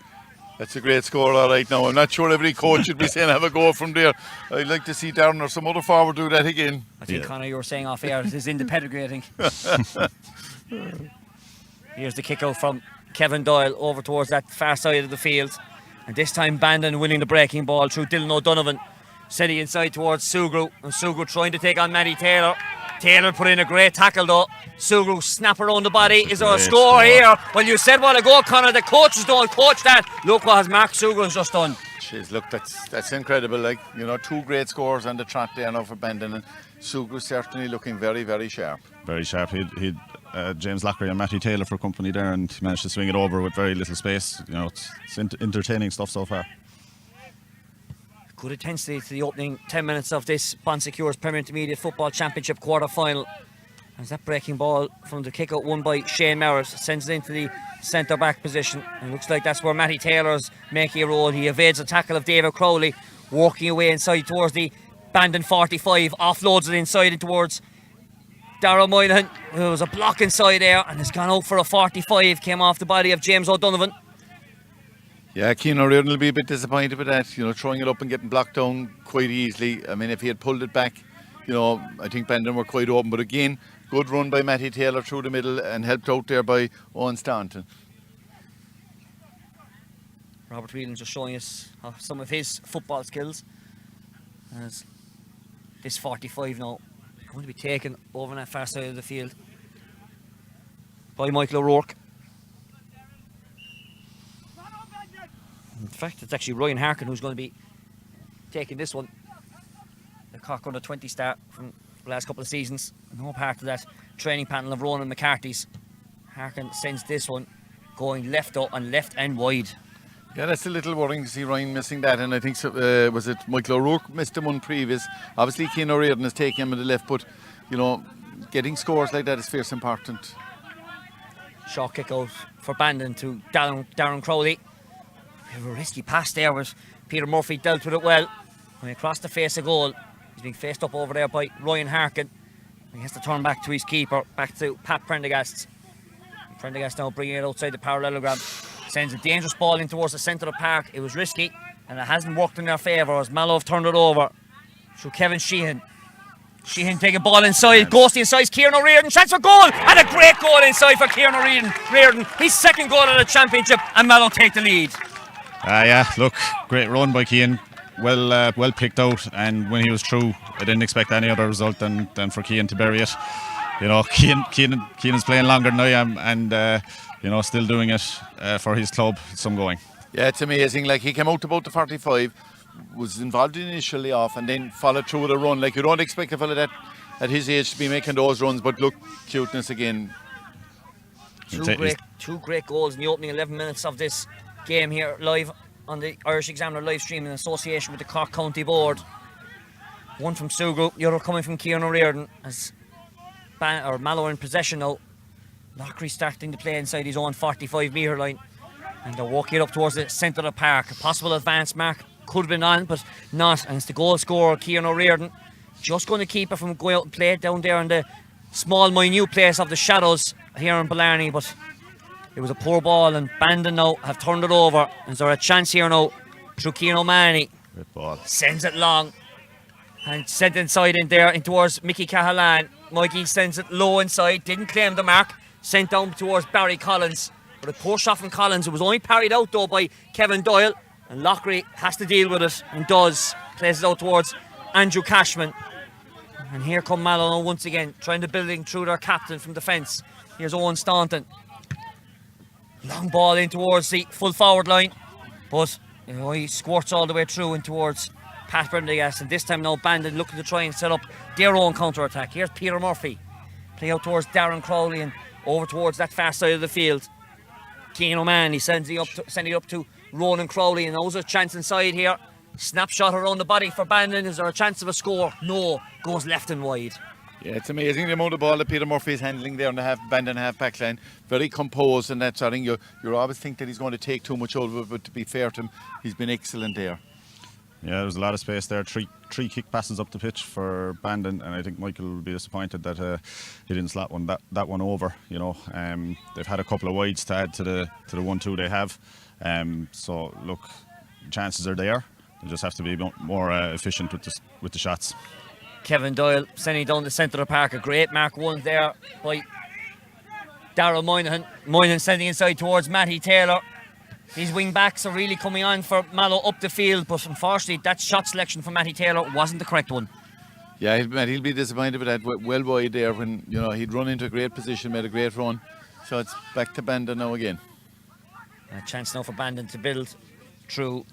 That's a great score, all right. Now, I'm not sure every coach should be saying have a go from there. I'd like to see Darren or some other forward do that again. I think, Conor, you were saying off air, it is in the pedigree, I think. Here's the kick out from Kevin Doyle over towards that far side of the field. And this time Bandon winning the breaking ball through Dylan O'Donovan. Sending inside towards Sugru. And Sugru trying to take on Matty Taylor. Taylor put in a great tackle though. Sugru snap around the body. Is there a score here? Well, you said while ago, Conor, the coaches don't coach that. Look what has Mark Sugru just done. Jeez, look, that's incredible. Like, you know, 2 great scores on the trot there now for Bandon, and Sugru certainly looking very, very sharp. Very sharp. He'd James Lockery and Matty Taylor for company there, and he managed to swing it over with very little space. You know, it's entertaining stuff so far. Good intensity to the opening 10 minutes of this Bonsecure's Premier Intermediate Football Championship quarter final. As that breaking ball from the kick out won by Shane Merritt sends it into the centre back position. And it looks like that's where Matty Taylor's making a roll. He evades a tackle of David Crowley, walking away inside towards the Bandon 45, offloads it inside and towards Darragh Moynihan. There was a block inside there and has gone out for a 45, came off the body of James O'Donovan. Yeah, Cian O'Riordan will be a bit disappointed with that, you know, throwing it up and getting blocked down quite easily. I mean, if he had pulled it back, you know, I think Bandon were quite open. But again, good run by Matty Taylor through the middle and helped out there by Owen Staunton. Robert Whelan just showing us some of his football skills. As this 45 now going to be taken over on that far side of the field by Michael O'Rourke. In fact, it's actually Ryan Harkin who's going to be taking this one. The Cork under 20 star from the last couple of seasons. No part of that training panel of Ronan McCarthy's. Harkin sends this one going left up and left and wide. Yeah, that's a little worrying to see Ryan missing that, and I think was it Michael O'Rourke missed him one previous. Obviously Cian O'Riordan is taking him on the left, but you know, getting scores like that is fierce important. Short kick out for Bandon to Darren Crowley. A risky pass there, but Peter Murphy dealt with it well. When he crossed the face of goal, he's being faced up over there by Ryan Harkin. He has to turn back to his keeper, back to Pat Prendergast. Prendergast now bringing it outside the parallelogram. Sends a dangerous ball in towards the centre of the park. It was risky and it hasn't worked in their favour as Mallow have turned it over through Kevin Sheehan. Sheehan taking ball inside, goes inside, Kieran O'Riordan, chance for goal, and a great goal inside for Kieran O'Riordan. His second goal in the championship, and Mallow take the lead. Yeah, look, great run by Cian. Well picked out, and when he was through, I didn't expect any other result than for Cian to bury it. You know, Cian is playing longer than I am, and still doing it for his club. Some going. Yeah, it's amazing. Like, he came out about the 45, was involved initially off, and then followed through with a run. Like, you don't expect a fella that at his age to be making those runs, but look, cuteness again. Two great goals in the opening 11 minutes of this game here live on the Irish Examiner live stream in association with the Cork County Board. One from Sugrue, the other coming from Kieran O'Riordan as Mallow in possession now. Lockery starting to play inside his own 45 metre line, and they're walking it up towards the centre of the park. A possible advance mark could have been on, but not, and it's the goal scorer Kieran O'Riordan just going to keep it from going out and play it down there in the small minute place of the shadows here in Blarney. But it was a poor ball, and Bandon now have turned it over. Is there a chance here now through Cian O'Mahony? Great ball. Sends it long and sent inside in there in towards Mickey Cahalan. Mikey sends it low inside, didn't claim the mark, sent down towards Barry Collins, but a poor shot from Collins. It was only parried out though by Kevin Doyle, and Lockery has to deal with it and does. Plays it out towards Andrew Cashman, and here come Mallow once again trying to building through their captain from defence. Here's Owen Staunton, long ball in towards the full forward line, but he squirts all the way through in towards Pat Prendergast, and this time now Bandon looking to try and set up their own counter-attack. Here's Peter Murphy, play out towards Darren Crowley and over towards that far side of the field. Cian O'Mahony sending it up to Ronan Crowley, and there's a chance inside here. Snapshot around the body for Bandon. Is there a chance of a score? No, goes left and wide. Yeah, it's amazing the amount of ball that Peter Murphy is handling there on the Bandon half-back line. Very composed and that sort of thing. You always think that he's going to take too much over it, but to be fair to him, he's been excellent there. Yeah, there's a lot of space there. Three kick passes up the pitch for Bandon, and I think Michael will be disappointed that he didn't slap that one over. They've had a couple of wides to add to the 1-2 they have. So look, chances are there. They just have to be more efficient with the shots. Kevin Doyle sending down the centre of the park. A great mark one there by Darrell Moynihan. Moynihan sending inside towards Matty Taylor. These wing backs are really coming on for Mallow up the field, but unfortunately that shot selection for Matty Taylor wasn't the correct one. Yeah, he'll be disappointed with that. Well wide there when he'd run into a great position, made a great run. So it's back to Bandon now again. A chance now for Bandon to build through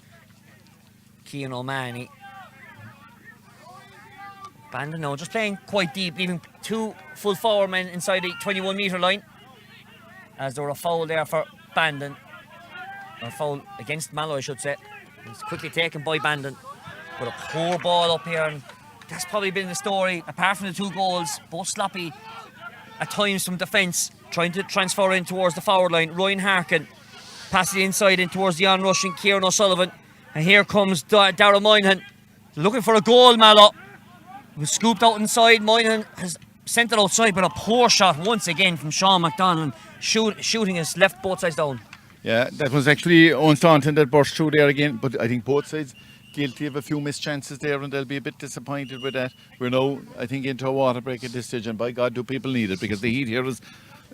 Cian O'Mahony. Bandon now just playing quite deep, leaving two full forward men inside the 21 metre line, as there were a foul there for Bandon. A foul against Mallow, I should say. It's quickly taken by Bandon, but a poor ball up here, and that's probably been the story. Apart from the two goals, both sloppy at times from defence, trying to transfer in towards the forward line. Ryan Harkin passes it inside in towards the on-rushing Kieran O'Sullivan, and here comes Darrell Moynihan looking for a goal. Mallow was scooped out inside. Moynihan has sent it outside, but a poor shot once again from Sean McDonald, shooting his left both sides down. Yeah, that was actually Owen Staunton that burst through there again, but I think both sides guilty of a few missed chances there, and they'll be a bit disappointed with that. We're now, I think, into a water break at this stage, and by God do people need it, because the heat here is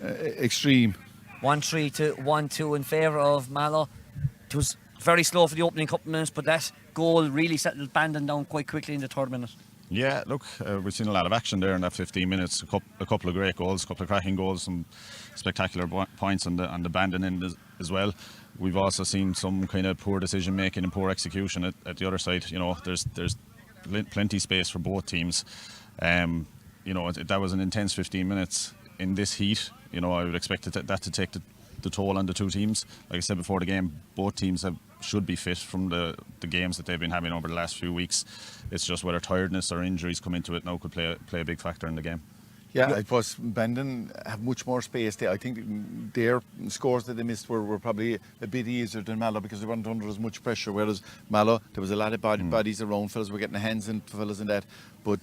extreme. 1-3 to 1-2 in favour of Mallow. It was very slow for the opening couple of minutes, but that goal really settled Bandon down quite quickly in the third minute. Yeah, look, we've seen a lot of action there in that 15 minutes. A couple of great goals, a couple of cracking goals, some spectacular points on the Bandon end as well. We've also seen some kind of poor decision making and poor execution at the other side. There's plenty space for both teams. That was an intense 15 minutes in this heat. I would expect that to take the toll on the two teams. Like I said before the game, both teams should be fit from the games that they've been having over the last few weeks. It's just whether tiredness or injuries come into it now could play a big factor in the game. Yeah, I suppose Bandon have much more space there. I think their scores that they missed were probably a bit easier than Mallow, because they weren't under as much pressure, whereas Mallow, there was a lot of bodies around, fellas were getting their hands in fellas and that, but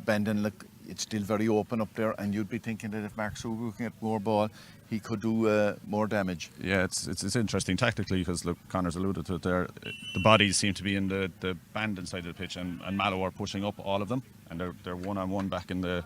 Bandon, look, it's still very open up there, and you'd be thinking that if Mark Sugrue can get more ball, he could do more damage. Yeah, it's interesting tactically, because look, Connor's alluded to it there. The bodies seem to be in the Bandon side of the pitch, and Mallow are pushing up all of them, and they're one-on-one back in the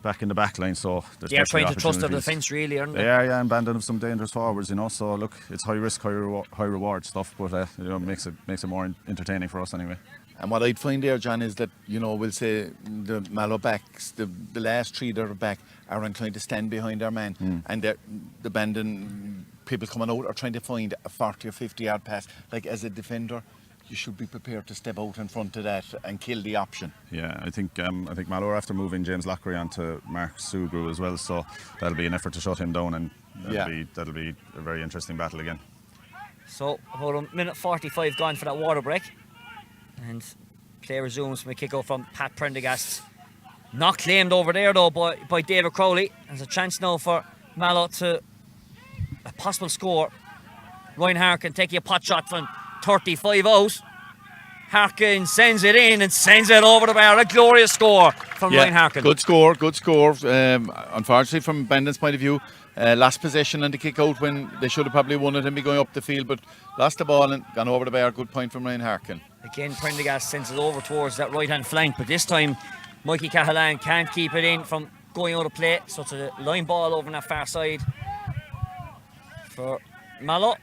back in the back line, so there's They're trying to trust their opportunities. defence, really, aren't they? They are, yeah, and Bandon have some dangerous forwards, you know. So look, it's high risk, high reward stuff, but you know, makes it more entertaining for us anyway. And what I'd find there, John, is that, you know, we'll say the Mallow backs, the last three that are back are inclined to stand behind their man. And the Bandon people coming out are trying to find a 40 or 50 yard pass. Like, as a defender, you should be prepared to step out in front of that and kill the option. Yeah, I think Mallow are after moving James Lockery onto Mark Sugru as well, so that'll be an effort to shut him down, and that'll be a very interesting battle again. So about a minute 45 gone for that water break, and play resumes from a kick out from Pat Prendergast. Not claimed over there though by David Crowley. There's a chance now for Mallow to a possible score. Ryan Harkin taking a pot shot from 35 out. Harkin sends it in and sends it over the bar. A glorious score from Ryan Harkin. Good score. Unfortunately, from Bandon's point of view, lost possession and the kick out when they should have probably won it and be going up the field, but lost the ball and gone over the bar. Good point from Ryan Harkin. Again, Prendergast sends it over towards that right hand flank, but this time Mikey Cahalan can't keep it in from going out of play, so it's a line ball over on that far side for Mallow.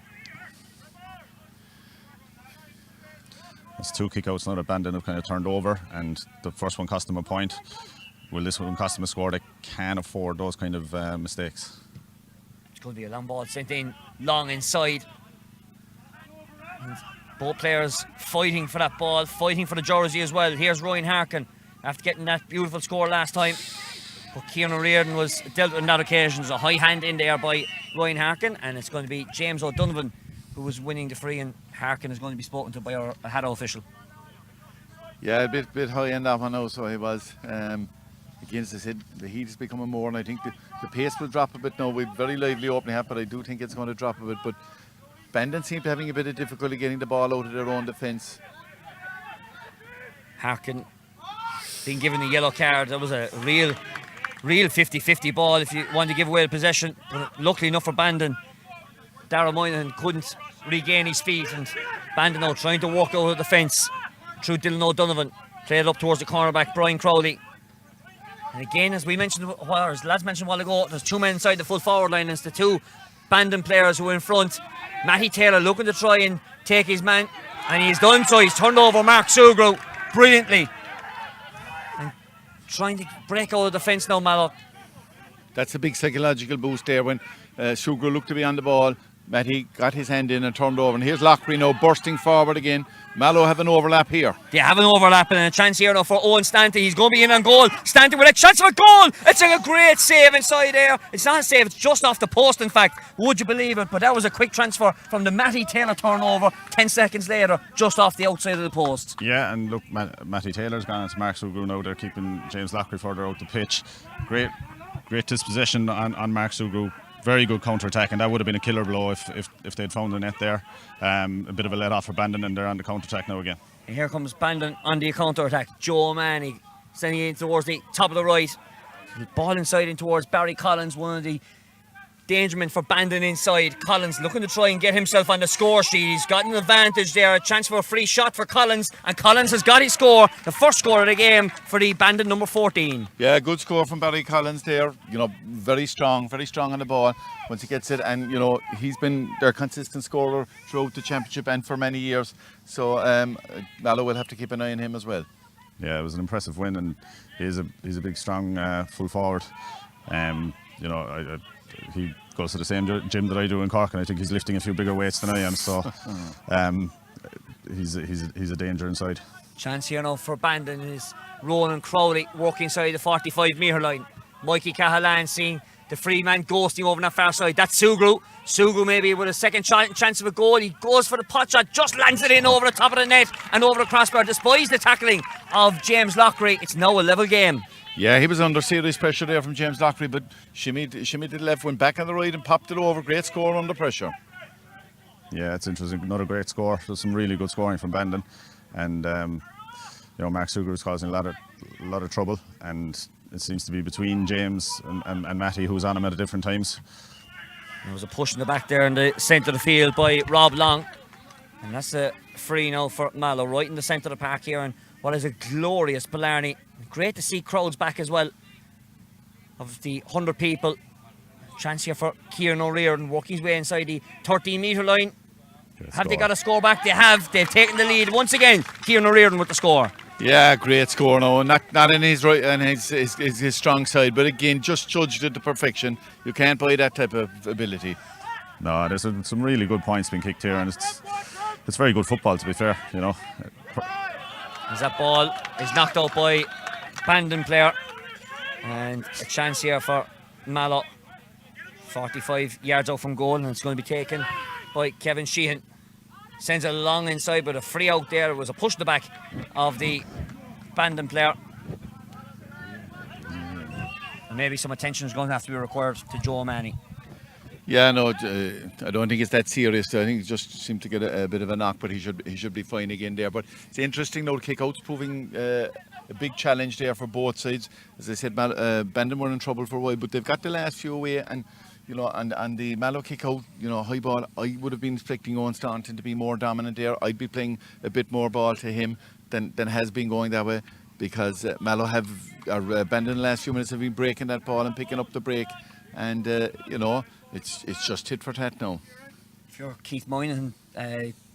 It's two kickouts now that Bandon have kind of turned over, and the first one cost them a point. Will this one cost them a score? They can't afford those kind of mistakes. It's going to be a long ball sent in long inside. And both players fighting for that ball, fighting for the jersey as well. Here's Ryan Harkin after getting that beautiful score last time. But Kieran O'Riordan was dealt with on that occasion. There's a high hand in there by Ryan Harkin, and it's going to be James O'Donovan who was winning the free, and Harkin is going to be spoken to by our Haddo official. Yeah, a bit high end off, I know, so he was. Again, as I said, the heat is becoming more, and I think the pace will drop a bit now. We've very lively opening half, but I do think it's going to drop a bit. But Bandon seem to be having a bit of difficulty getting the ball out of their own defence. Harkin being given the yellow card. That was a real 50-50 ball if you wanted to give away the possession. But luckily enough for Bandon, Darragh Moynihan couldn't regain his feet, and Bandon now trying to walk out of the fence through Dylan O'Donovan. Played up towards the cornerback, Brian Crowley. And again, as we mentioned, as lads mentioned a while ago, there's two men inside the full forward line, and it's the two Bandon players who are in front. Matty Taylor looking to try and take his man, and he's done so. He's turned over Mark Sugru brilliantly. And trying to break out of the fence now, Mallow. That's a big psychological boost there when Sugru looked to be on the ball. Matty got his hand in and turned over, and here's Lockery now bursting forward again. Mallow have an overlap here. They have an overlap and a chance here now for Owen Stanton. He's going to be in on goal. Stanton with a chance of a goal. It's a great save inside there. It's not a save, it's just off the post, in fact. Would you believe it? But that was a quick transfer from the Matty Taylor turnover 10 seconds later, just off the outside of the post. Yeah, and look, Matty Taylor's gone. It's Mark Sugru now. They're keeping James Lockery further out the pitch. Great disposition on Mark Sugru. Very good counter-attack, and that would have been a killer blow if they'd found the net there. A bit of a let-off for Bandon, and they're on the counter-attack now again. And here comes Bandon on the counter-attack. Joe Manning sending it in towards the top of the right. The ball inside in towards Barry Collins, one of the danger men for Bandon inside. Collins looking to try and get himself on the score sheet. He's got an advantage there, a chance for a free shot for Collins, and Collins has got his score, the first score of the game for the Bandon number 14. Yeah, good score from Barry Collins there. You know, very strong on the ball once he gets it, and you know, he's been their consistent scorer throughout the championship and for many years. So Mallow will have to keep an eye on him as well. Yeah, it was an impressive win, and he's a big, strong full forward. You know, he goes to the same gym that I do in Cork, and I think he's lifting a few bigger weights than I am. So he's a danger inside. Chance here now for Bandon is Ronan Crowley working inside the 45-metre line. Mikey Cahalan seeing the free man ghosting over on that far side. That's Sugru. Sugru maybe with a second chance of a goal. He goes for the pot shot, just lands it in over the top of the net and over the crossbar. Despite the tackling of James Lockery, it's now a level game. Yeah, he was under serious pressure there from James Lockery, but Shimmy to the left, went back on the right and popped it over. Great score under pressure. Yeah, it's interesting. Another great score. There's some really good scoring from Bandon, and you know, Mark Sugru is causing a lot of trouble, and it seems to be between James and Matty, who's on him at different times. There was a push in the back there in the centre of the field by Rob Long, and that's a free now for Mallow, right in the centre of the park here, and what is a glorious Blarney. Great to see crowds back as well. of the 100 people. Chance here for Kieran O'Riordan working his way inside the 13-metre line. Have they got a score back? They have. They've taken the lead once again. Kieran O'Riordan with the score. Yeah, great score. No, not in his right and his strong side, but again, just judged it to perfection. You can't buy that type of ability. No, there's some really good points being kicked here, and it's very good football, to be fair. You know. As that ball is knocked out by Bandon player, and a chance here for Mallow. 45 yards out from goal, and it's going to be taken by Kevin Sheehan. Sends it long inside, but a free out there. It was a push to the back of the Bandon player. And maybe some attention is going to have to be required to Joe O'Mahony. Yeah, no, I don't think it's that serious. I think he just seemed to get a bit of a knock, but he should be fine again there. But it's interesting now, the kick-out's proving a big challenge there for both sides. As I said, Bandon were in trouble for a while, but they've got the last few away, and you know, and the Mallow kick-out, you know, high ball, I would have been expecting Owen Staunton to be more dominant there. I'd be playing a bit more ball to him than has been going that way, because Mallow Bandon the last few minutes have been breaking that ball and picking up the break, and you know, it's just tit for tat now. If you're Keith Moynihan,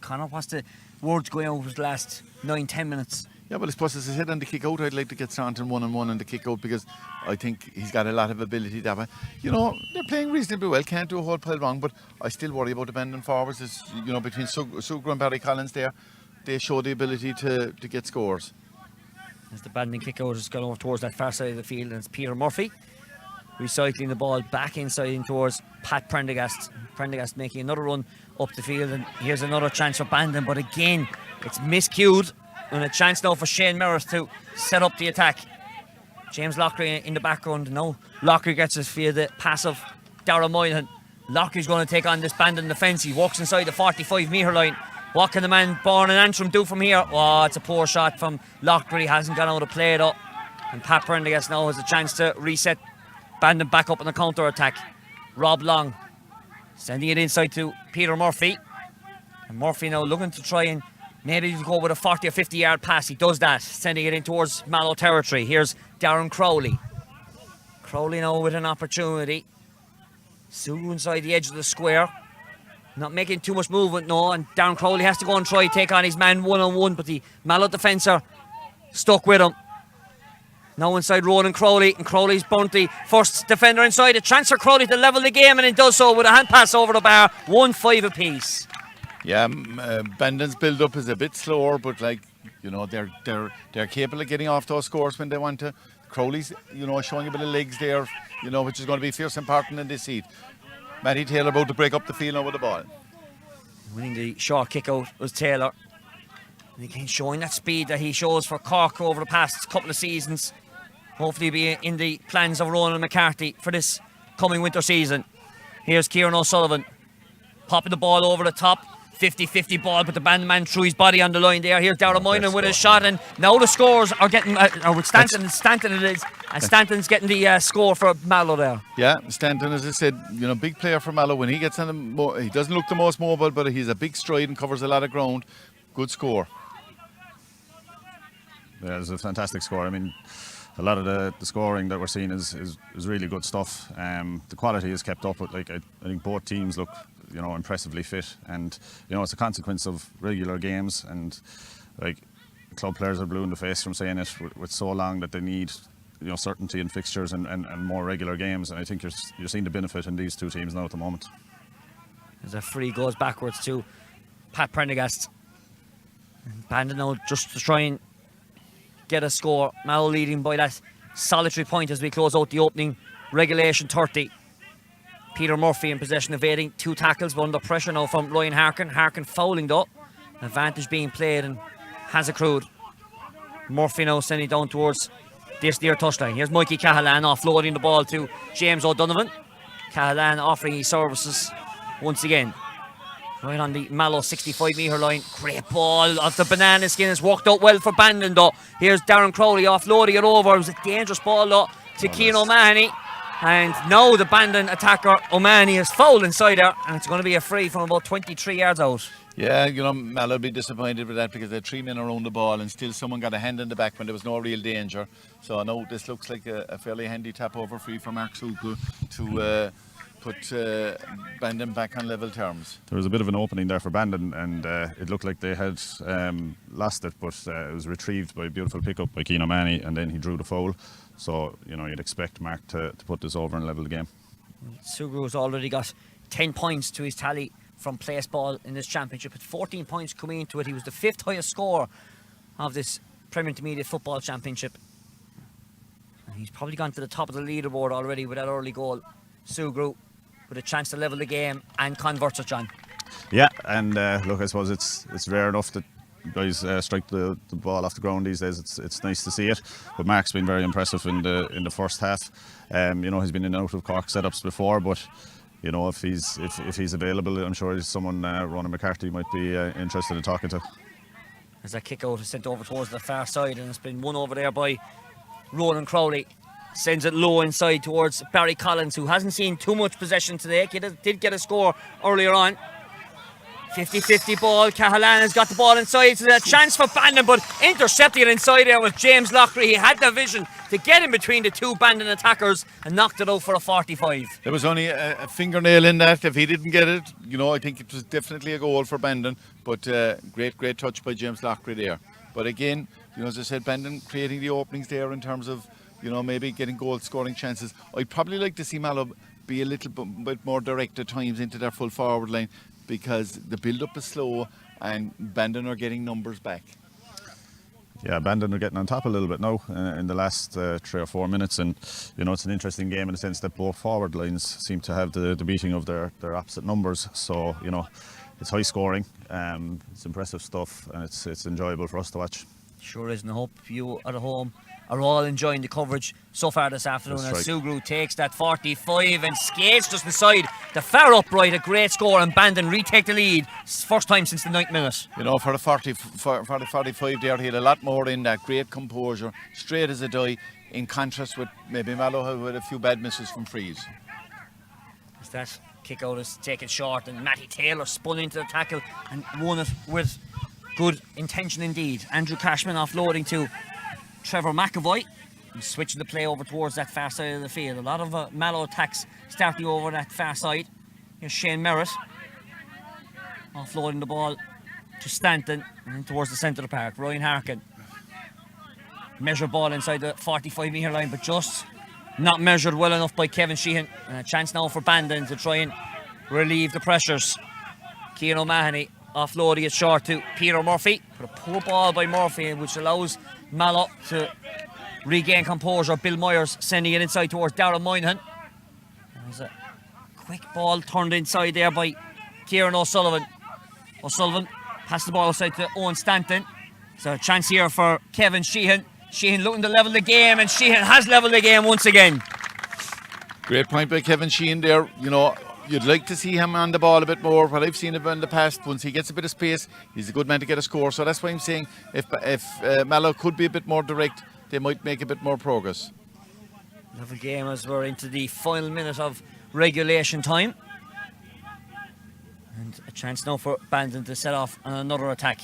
Conor, what's the words going over the last 9-10 minutes? Yeah, but I suppose, as I said, on the kick-out, I'd like to get Staunton 1-on-1 on the kick-out, because I think he's got a lot of ability that way. You know, they're playing reasonably well, can't do a whole pile wrong, but I still worry about the Bandon forwards. Is, you know, between Sugar and Barry Collins there, they show the ability to get scores. As the Bandon kick-out has gone over towards that far side of the field, and it's Peter Murphy recycling the ball back inside in towards Pat Prendergast. Prendergast making another run up the field, and here's another chance for Bandon, but again, it's miscued. And a chance now for Shane Merritt to set up the attack. James Lockery in the background. No, Lockery gets it via the pass of Darragh Moynihan. Lockery's going to take on this Bandon defence. He walks inside the 45-metre line. What can the man born in Antrim do from here? Oh, it's a poor shot from Lockery. Hasn't gone out of play though. And Pat Prendergast now has a chance to reset Bandon back up in the counter-attack. Rob Long sending it inside to Peter Murphy. And Murphy now looking to try and maybe he'll go with a 40 or 50 yard pass. He does that, sending it in towards Mallow territory. Here's Darren Crowley. Crowley now with an opportunity. Sugu inside the edge of the square. Not making too much movement, no. And Darren Crowley has to go and try take on his man one-on-one, but the Mallow defender stuck with him. Now inside Ronan Crowley, and Crowley's burnt the first defender inside. A chance for Crowley to level the game, and it does so with a hand pass over the bar. 1-5 apiece. Yeah, Bandon's build-up is a bit slower, but like, you know, they're capable of getting off those scores when they want to. Crowley's, you know, showing a bit of legs there, you know, which is going to be fierce important in this heat. Matty Taylor about to break up the field now with the ball. Winning the short kick out was Taylor. And again, showing that speed that he shows for Cork over the past couple of seasons. Hopefully be in the plans of Ronan McCarthy for this coming winter season. Here's Kieran O'Sullivan popping the ball over the top. 50-50 ball, but the Bandon man threw his body on the line there. Here's Darragh Moynihan with a shot, and now the scores are getting with Stanton it is, and Stanton's getting the score for Mallow there. Yeah, Stanton, as I said, you know, big player for Mallow. When he gets on he doesn't look the most mobile, but he's a big stride and covers a lot of ground. Good score. Yeah, it's a fantastic score. I mean, a lot of the scoring that we're seeing is really good stuff. The quality is kept up. Like I think both teams look, you know, impressively fit, and you know, it's a consequence of regular games, and like club players are blue in the face from saying it with so long that they need, you know, certainty in fixtures and more regular games, and I think you're seeing the benefit in these two teams now at the moment. As a free goes backwards to Pat Prendergast. Bandon now just to try and get a score. Mallow leading by that solitary point as we close out the opening regulation 30. Peter Murphy in possession, evading 2 tackles, but under pressure now from Ryan Harkin. Harkin fouling though. Advantage being played and has accrued. Murphy now sending down towards this near touchline. Here's Mikey Cahalan offloading the ball to James O'Donovan. Cahalan offering his services once again. Right on the Mallow 65-metre line. Great ball off the banana skin. It's worked out well for Bandon though. Here's Darren Crowley offloading it over. It was a dangerous ball though to Cian O'Mahony. And now the Bandon attacker O'Mahony is fouled inside there, and it's going to be a free from about 23 yards out. Yeah, Mallow will be disappointed with that because they had 3 men around the ball and still someone got a hand in the back when there was no real danger. So I know this looks like a fairly handy tap over free for Mark Suku to put Bandon back on level terms. There was a bit of an opening there for Bandon, and it looked like they had lost it, but it was retrieved by a beautiful pickup by Keane O'Mahony, and then he drew the foul. So, you'd expect Mark to put this over and level the game. Suguru's already got 10 points to his tally from place ball in this championship. With 14 points coming into it, he was the 5th highest scorer of this Premier Intermediate Football Championship. And he's probably gone to the top of the leaderboard already with that early goal. Suguru with a chance to level the game and convert it, John. Yeah, and look, I suppose it's rare enough that guys strike the ball off the ground these days. It's nice to see it, but Mark's been very impressive in the first half. He's been in and out of Cork setups before, but if he's available, I'm sure he's someone Ronan McCarthy might be interested in talking to. As that kick out is sent over towards the far side, and it's been won over there by Ronan Crowley. Sends it low inside towards Barry Collins, who hasn't seen too much possession today. He did get a score earlier on. 50-50 ball. Cahalan has got the ball inside. So there's a chance for Bandon, but intercepted inside there with James Lockery. He had the vision to get in between the two Bandon attackers and knocked it out for a 45. There was only a fingernail in that. If he didn't get it, I think it was definitely a goal for Bandon. But great touch by James Lockery there. But again, as I said, Bandon creating the openings there in terms of, maybe getting goal scoring chances. I'd probably like to see Mallow be a little bit more direct at times into their full forward line, because the build-up is slow and Bandon are getting numbers back. Yeah, Bandon are getting on top a little bit now in the last 3 or 4 minutes, and it's an interesting game in the sense that both forward lines seem to have the beating of their opposite numbers. So it's high scoring, it's impressive stuff, and it's enjoyable for us to watch. Sure is, and I hope you at home are all enjoying the coverage so far this afternoon. As Suguru takes that 45 and skates just inside the far upright. A great score, and Bandon retake the lead. First time since the 9th minute. For the 45 there, he had a lot more in that. Great composure, straight as a die, in contrast with maybe Mallow with a few bad misses from frees. As that kick out is taken short, and Matty Taylor spun into the tackle and won it with good intention indeed. Andrew Cashman offloading to Trevor McAvoy. He's switching the play over towards that far side of the field. A lot of Mallow attacks starting over that far side. Here's Shane Merritt offloading the ball to Stanton and towards the centre of the park. Ryan Harkin. Measured ball inside the 45 metre line, but just not measured well enough by Kevin Sheehan. And a chance now for Bandon to try and relieve the pressures. Cian O'Mahony offloading it short to Peter Murphy. But a poor ball by Murphy, which allows Mallow to regain composure. Bill Myers sending it inside towards Darren Moynihan. There's a quick ball turned inside there by Kieran O'Sullivan. O'Sullivan passed the ball aside to Owen Stanton. So a chance here for Kevin Sheehan. Sheehan looking to level the game, and Sheehan has levelled the game once again. Great point by Kevin Sheehan there. You'd like to see him on the ball a bit more. What I've seen of him in the past, once he gets a bit of space, he's a good man to get a score. So that's why I'm saying if Mallow could be a bit more direct, they might make a bit more progress. Level game as we're into the final minute of regulation time. And a chance now for Bandon to set off on another attack.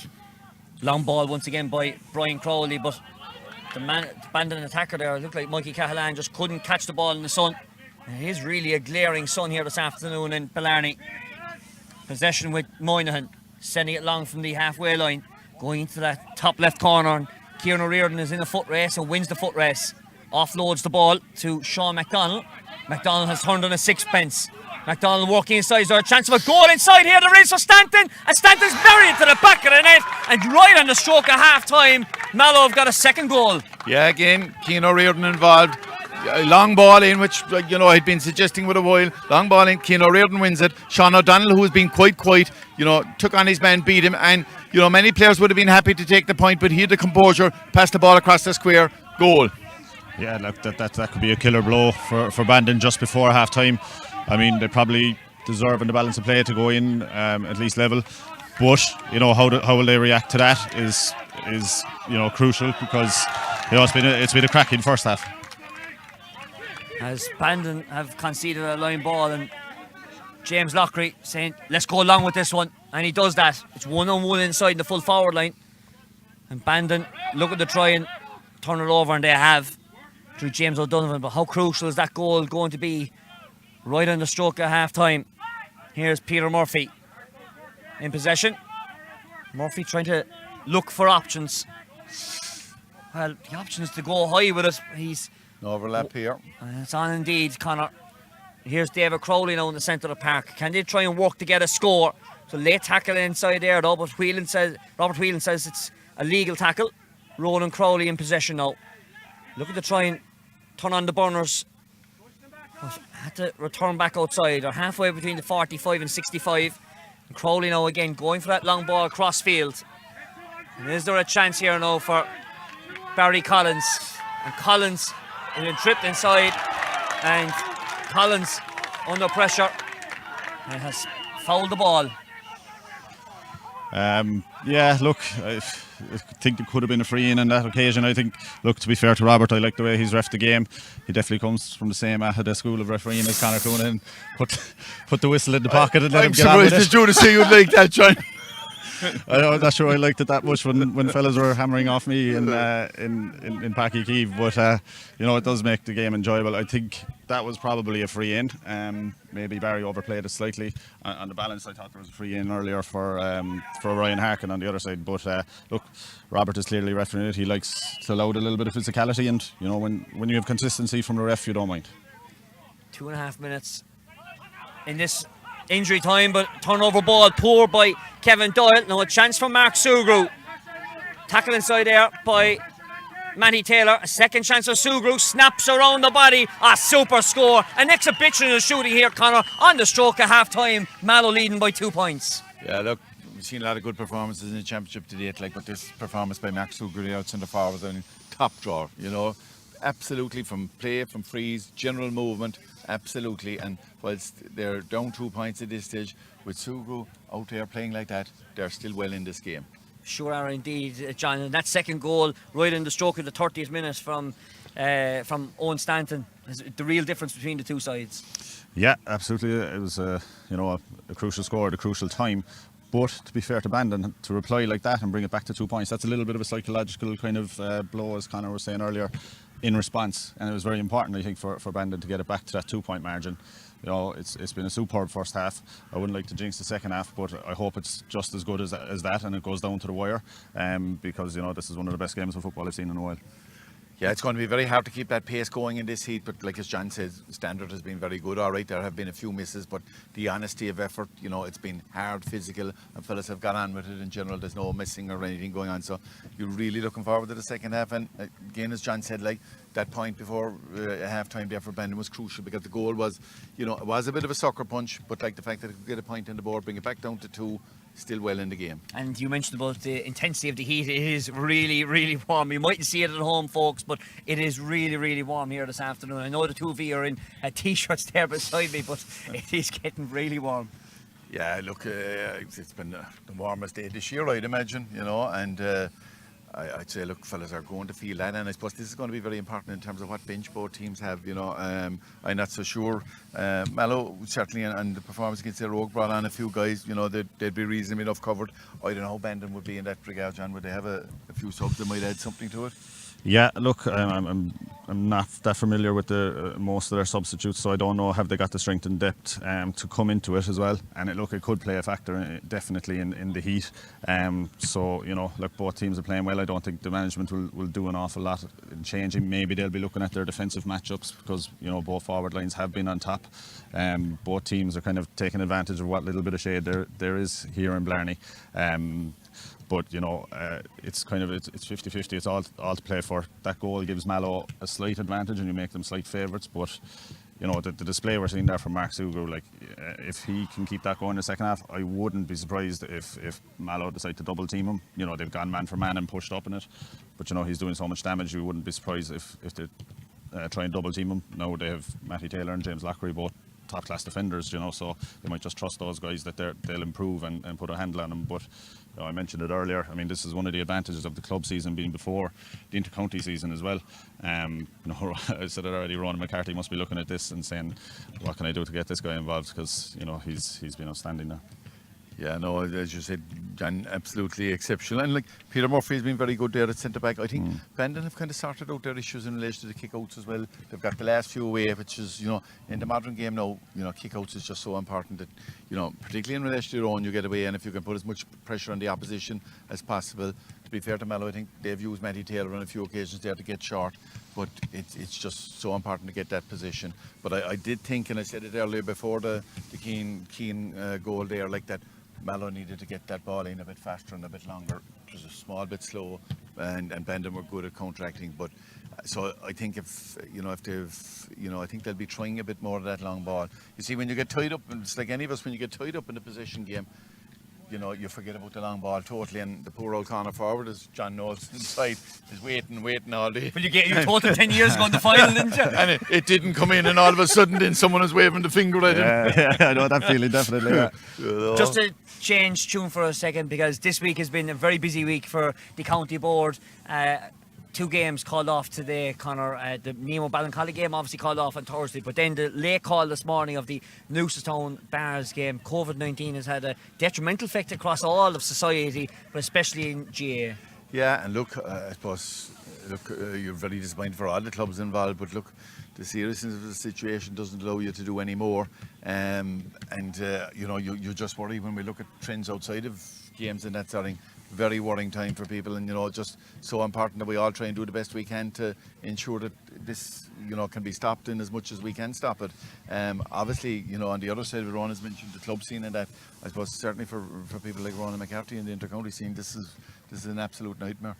Long ball once again by Brian Crowley, but the Bandon attacker there looked like Mikey Cahalan just couldn't catch the ball in the sun. It is really a glaring sun here this afternoon in Blarney. Possession with Moynihan, sending it long from the halfway line, going into that top left corner, and Kieran O'Riordan is in a foot race and wins the foot race. Offloads the ball to Sean McDonald. McDonald has turned on a sixpence. McDonald working inside. Is there a chance of a goal inside here? There is for Stanton, and Stanton's buried to the back of the net, and right on the stroke of half time, Mallow have got a second goal. Yeah, again, Cian O'Riordan involved. A long ball in, which I'd been suggesting for a while. Long ball in, Cian O'Riordan wins it. Sean O'Donnell, who has been quite quiet, took on his man, beat him, and many players would have been happy to take the point, but he had the composure, passed the ball across the square, goal. Yeah, look, that could be a killer blow for Bandon just before half time. I mean, they probably deserve in the balance of play to go in at least level, but how will they react to that is crucial, because it's been a cracking first half. As Bandon have conceded a line ball, and James Lockery saying, let's go along with this one. And he does that. It's 1-on-1 inside the full forward line. And Bandon looking to try and turn it over, and they have through James O'Donovan. But how crucial is that goal going to be right on the stroke of half time? Here's Peter Murphy in possession. Murphy trying to look for options. Well, the option is to go high with it. He's No overlap here. it's on indeed, Conor. Here's David Crowley now in the centre of the park. Can they try and work to get a score? So late tackle inside there though, but Robert Whelan says it's a legal tackle. Roland Crowley in possession now. Looking to try and turn on the burners. But had to return back outside. They're halfway between the 45 and 65. And Crowley now again going for that long ball across field. And is there a chance here now for Barry Collins? And Collins has been tripped inside. And Collins under pressure and has fouled the ball. Yeah, look, I think it could have been a free in on that occasion. I think, look, to be fair to Robert, I like the way he's reffed the game. He definitely comes from the same Ahada school of refereeing as Conor Coonan. Put the whistle in the pocket and let him get on with it. I'm surprised that you say you'd like that, John. I'm not sure I liked it that much when fellas were hammering off me in Packy Keeve, but you know, it does make the game enjoyable. I think that was probably a free in. Maybe Barry overplayed it slightly. On the balance, I thought there was a free in earlier for Ryan Harkin on the other side. But look, Robert is clearly refereeing it. He likes to load a little bit of physicality, and you know, when you have consistency from the ref, you don't mind. 2.5 minutes in this injury time, but turnover ball poor by Kevin Doyle. Now a chance for Mark Sugru. Tackle inside there by Matty Taylor. A second chance for Sugru. Snaps around the body. A super score. An exhibition of shooting here, Conor, on the stroke of half time. Mallow leading by 2 points. Yeah, look, we've seen a lot of good performances in the championship to date, like, but this performance by Max Sugru out centre forward was a top drawer, you know. Absolutely, from play, from frees, general movement, absolutely. And whilst they're down 2 points at this stage, with Sugru out there playing like that, they're still well in this game. Sure are indeed, John. And that second goal, right in the stroke of the 30th minute from Owen Stanton, is the real difference between the two sides. Yeah, absolutely. It was a crucial score at a crucial time. But to be fair to Bandon, to reply like that and bring it back to 2 points, that's a little bit of a psychological kind of blow, as Conor was saying earlier, in response. And it was very important, I think, for Bandon to get it back to that 2 point margin. You know, it's been a superb first half. I wouldn't like to jinx the second half, but I hope it's just as good as that, and it goes down to the wire, because, you know, this is one of the best games of football I've seen in a while. Yeah, it's going to be very hard to keep that pace going in this heat, but like as John said, standard has been very good. All right, there have been a few misses, but the honesty of effort, you know, it's been hard, physical, and fellas have got on with it in general. There's no missing or anything going on, so you're really looking forward to the second half. And again, as John said, like, that point before half time there for Bandon was crucial, because the goal was, you know, it was a bit of a sucker punch, but like the fact that it could get a point on the board, bring it back down to 2, still well in the game. And you mentioned about the intensity of the heat. It is really, really warm. You mightn't see it at home, folks, but it is really, really warm here this afternoon. I know the two of you are in t-shirts there beside me, but it is getting really warm. Yeah, look, it's been the warmest day this year, I'd imagine, you know, and I'd say, look, fellas are going to feel that, and I suppose this is going to be very important in terms of what bench both teams have, you know. I'm not so sure. Mallow, certainly, and the performance against the Rogue brought on a few guys, you know, they'd be reasonably enough covered. I don't know how Bandon would be in that regard, John. Would they have a few subs that might add something to it? Yeah, look, I'm not that familiar with the most of their substitutes, so I don't know, have they got the strength and depth to come into it as well. And it could play a factor definitely in the heat. So, you know, look, both teams are playing well. I don't think the management will do an awful lot in changing. Maybe they'll be looking at their defensive matchups, because, you know, both forward lines have been on top. Both teams are kind of taking advantage of what little bit of shade there is here in Blarney. But, you know, it's 50-50. It's all to play for. That goal gives Mallow a slight advantage, and you make them slight favourites. But, you know, the display we're seeing there from Mark Sugru, like, if he can keep that going in the second half, I wouldn't be surprised if Mallow decide to double team him. You know, they've gone man for man and pushed up in it. But, you know, he's doing so much damage, you wouldn't be surprised if they try and double team him. Now they have Matty Taylor and James Lockery both top class defenders, so they might just trust those guys that they'll improve and put a handle on them. But I mentioned it earlier. I mean, this is one of the advantages of the club season being before the inter-county season as well. I said it already. Ronan McCarthy must be looking at this and saying, "What can I do to get this guy involved?" Because he's been outstanding now. Yeah, no, as you said, John, absolutely exceptional. And like Peter Murphy's been very good there at centre back. I think Bandon have kind of sorted out their issues in relation to the kick-outs as well. They've got the last few away, which is, in the modern game now, kick-outs is just so important that, particularly in relation to your own, you get away, and if you can put as much pressure on the opposition as possible. To be fair to Mallow, I think they've used Matty Taylor on a few occasions there to get short, but it's just so important to get that position. But I did think, and I said it earlier before the Keane goal there, like that, Mallow needed to get that ball in a bit faster and a bit longer. It was a small bit slow, and Bandon were good at counteracting. But so I think if they've, I think they'll be trying a bit more of that long ball. You see, when you get tied up, and it's like any of us, when you get tied up in the possession game, you forget about the long ball totally, and the poor old corner forward, as John knows, inside, is waiting all day. Well, you told him 10 years ago in the final, didn't you? And it didn't come in, and all of a sudden then someone was waving the finger at him. Yeah, I know that feeling, definitely. Yeah. Just to change tune for a second, because this week has been a very busy week for the county board. 2 games called off today, Conor. The Nemo Ballincollig game obviously called off on Thursday, but then the late call this morning of the Newcestown Bars game. COVID-19 has had a detrimental effect across all of society, but especially in GA. Yeah, and look, I suppose, you're very disappointed for all the clubs involved, but look, the seriousness of the situation doesn't allow you to do any more. You just worry when we look at trends outside of games and that sort of thing. Very worrying time for people, and just so important that we all try and do the best we can to ensure that this can be stopped in as much as we can stop it. Obviously, on the other side, Ronan has mentioned the club scene, and that I suppose certainly for people like Ronan McCarthy in the inter-county scene, this is an absolute nightmare.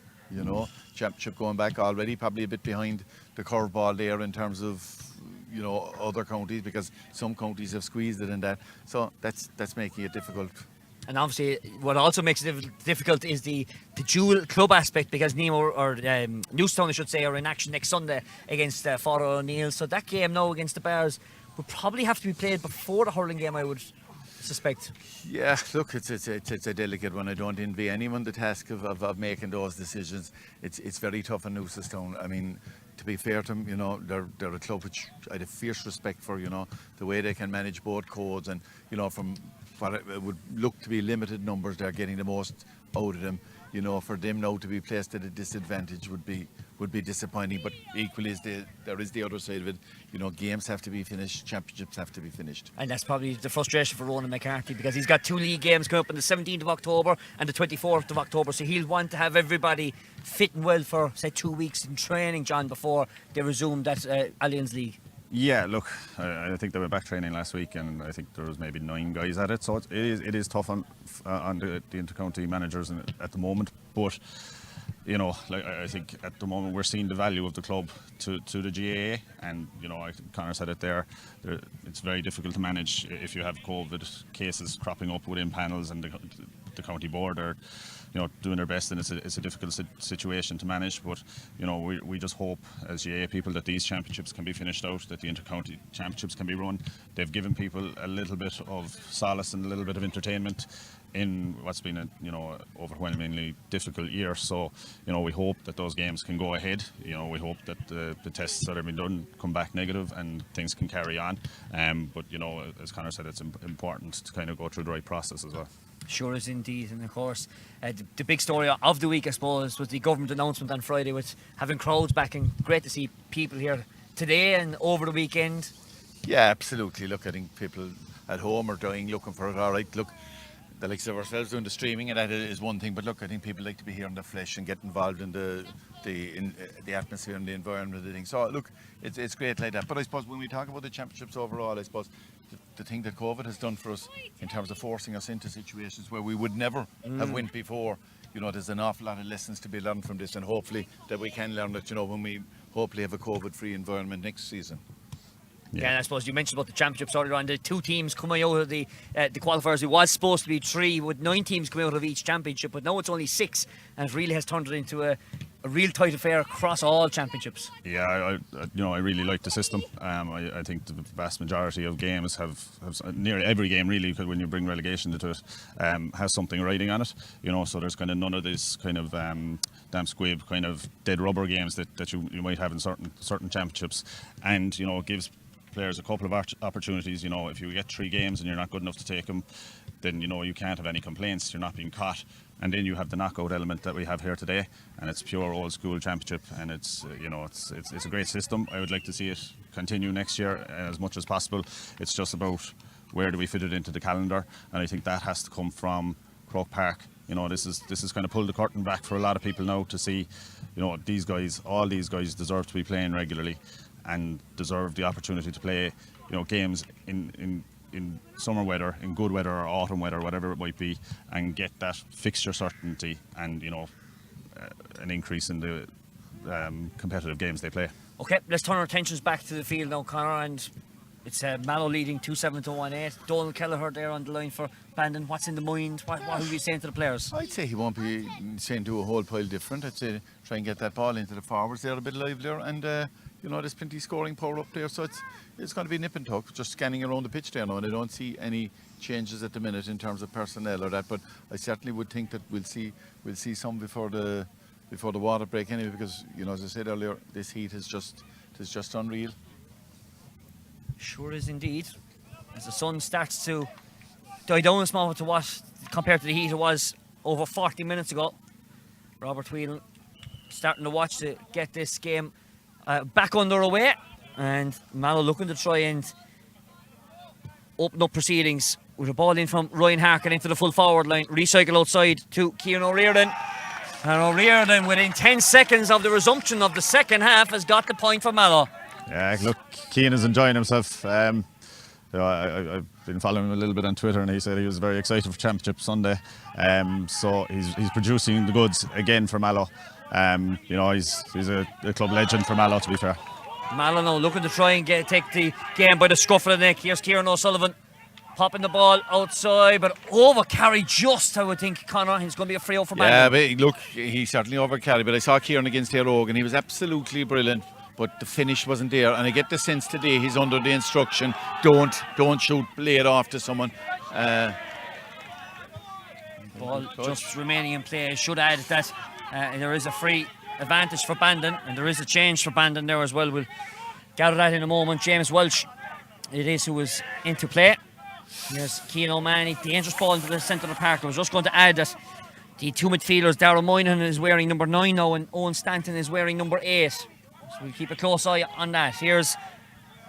Championship going back already, probably a bit behind the curveball there in terms of other counties, because some counties have squeezed it in that, so that's making it difficult. And obviously, what also makes it difficult is the dual club aspect, because Nemo or Newcestown, I should say, are in action next Sunday against Father O'Neill. So that game now against the Bears would probably have to be played before the hurling game, I would suspect. Yeah, look, it's a delicate one. I don't envy anyone the task of making those decisions. It's very tough in Newcestown. I mean, to be fair to them, they're a club which I have fierce respect for. The way they can manage both codes, and from what it would look to be limited numbers, they're getting the most out of them. For them now to be placed at a disadvantage would be disappointing. But equally, there is the other side of it. Games have to be finished, championships have to be finished. And that's probably the frustration for Ronan McCarthy, because he's got 2 league games coming up on the 17th of October and the 24th of October. So he'll want to have everybody fit and well for, say, 2 weeks in training, John, before they resume that Allianz League. Yeah, look, I think they were back training last week, and I think there was maybe 9 guys at it, so it is tough on the inter-county managers at the moment. But I think at the moment we're seeing the value of the club to the GAA, and Conor said it there. It's very difficult to manage if you have COVID cases cropping up within panels, and the county board are doing their best, and it's a difficult situation to manage. But we just hope as GAA people that these championships can be finished out, that the inter-county championships can be run. They've given people a little bit of solace and a little bit of entertainment in what's been a overwhelmingly difficult year. So we hope that those games can go ahead. We hope that the tests that have been done come back negative and things can carry on. But as Conor said, it's important to kind of go through the right process as well. Sure is indeed. And of course, the big story of the week, I suppose, was the government announcement on Friday with having crowds back, and great to see people here today and over the weekend. Yeah, absolutely. Look, I think people at home are dying looking for it. All right, look, the likes of ourselves doing the streaming, and that is one thing, but look, I think people like to be here in the flesh and get involved in the atmosphere and the environment of the thing. So look, it's great like that. But I suppose when we talk about the championships overall, I suppose the thing that COVID has done for us in terms of forcing us into situations where we would never have went before, there's an awful lot of lessons to be learned from this, and hopefully that we can learn it, when we hopefully have a COVID-free environment next season. Yeah, and I suppose you mentioned about the championships earlier on. The 2 teams coming out of the qualifiers, it was supposed to be 3, with 9 teams coming out of each championship, but now it's only 6, and it really has turned it into a real tight affair across all championships. Yeah, I really like the system. I think the vast majority of games have nearly every game really, when you bring relegation into it, has something riding on it. So there's kind of none of this kind of damn squib kind of dead rubber games that you might have in certain championships, and it gives players a couple of opportunities. If you get 3 games and you're not good enough to take them, then you can't have any complaints. You're not being caught. And then you have the knockout element that we have here today, and it's pure old school championship, and it's a great system. I would like to see it continue next year as much as possible. It's just about where do we fit it into the calendar, and I think that has to come from Croke Park. This is kind of pulled the curtain back for a lot of people now to see, all these guys deserve to be playing regularly, and deserve the opportunity to play, games in summer weather, in good weather or autumn weather, whatever it might be, and get that fixture certainty and an increase in the competitive games they play. Okay, let's turn our attentions back to the field now, Conor, and it's Mallow leading 2-7 to 1-8. Donald Kelleher there on the line for Bandon. What's in the mind? What are you saying to the players? I'd say he won't be saying do a whole pile different. I'd say try and get that ball into the forwards there a bit livelier, and there's plenty of scoring power up there, so it's going to be nip and tuck, just scanning around the pitch there now, and I don't see any changes at the minute in terms of personnel or that, but I certainly would think that we'll see some before the water break anyway, because as I said earlier, this heat is just unreal. Sure is indeed. As the sun starts to die down a small to what compared to the heat it was over 40 minutes ago. Robert Whelan starting to watch to get this game back underway, and Mallow looking to try and open up proceedings with a ball in from Ryan Harkin into the full forward line. Recycle outside to Ciaran O'Riordan, and O'Riordan within 10 seconds of the resumption of the second half has got the point for Mallow. Yeah, look, Cian is enjoying himself. I've been following him a little bit on Twitter, and he said he was very excited for Championship Sunday. So he's producing the goods again for Mallow. He's a club legend for Mallow, to be fair. Mallow now looking to try and take the game by the scruff of the neck. Here's Kieran O'Sullivan popping the ball outside, but over-carried just, I would think, Conor. He's going to be a free out for Mallow. Yeah, but look, he certainly over-carried, but I saw Kieran against Aerogan, and he was absolutely brilliant, but the finish wasn't there, and I get the sense today he's under the instruction, don't shoot, lay it off to someone. Ball just remaining in play. I should add that there is a free advantage for Bandon, and there is a change for Bandon there as well. We'll gather that in a moment. James Welch, it is who is into play. Here's Cian O'Mahony, dangerous ball into the centre of the park. I was just going to add that the two midfielders, Darragh Moynihan is wearing number 9 now, and Owen Stanton is wearing number 8. So we'll keep a close eye on that. Here's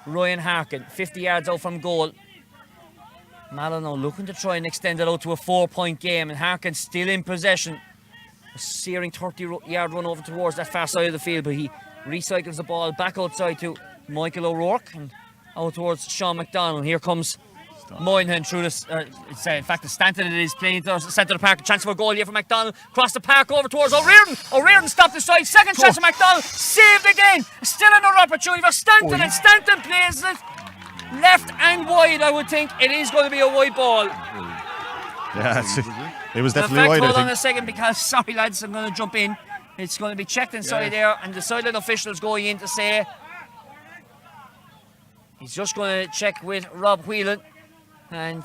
Ryan Harkin, 50 yards out from goal. Mallow now looking to try and extend it out to a 4-point game, and Harkin still in possession. A searing 30-yard run over towards that far side of the field, but he recycles the ball back outside to Michael O'Rourke and out towards Sean McDonald. Here comes Moynihan through this. In fact, it's Stanton. It is playing to the centre of the park. A chance for a goal here for McDonald. Cross the park over towards O'Riordan. O'Riordan stopped aside. Second chance for McDonald. Saved again. Still another opportunity for Stanton, and Stanton plays it left and wide. I would think it is going to be a wide ball. Yeah, it was definitely wide. Hold on a second, because sorry lads, I'm going to jump in. It's going to be checked inside there, and the sideline official's going in to say he's just going to check with Rob Whelan, and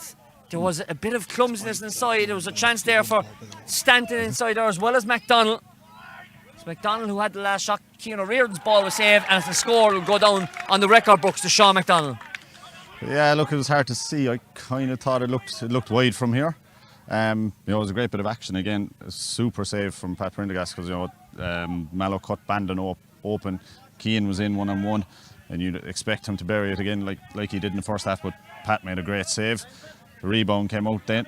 there was a bit of clumsiness inside. There was a chance there for Stanton inside there as well as McDonald. It's McDonald who had the last shot. Cian O'Riordan's ball was saved, and the score will go down on the record books to Sean McDonald. Yeah, look, it was hard to see. I kind of thought it looked wide from here. It was a great bit of action again. A super save from Pat Prendergast, because Mallow cut Bandon open. Cian was in 1-on-1, and you'd expect him to bury it again like he did in the first half, but Pat made a great save. The rebound came out then.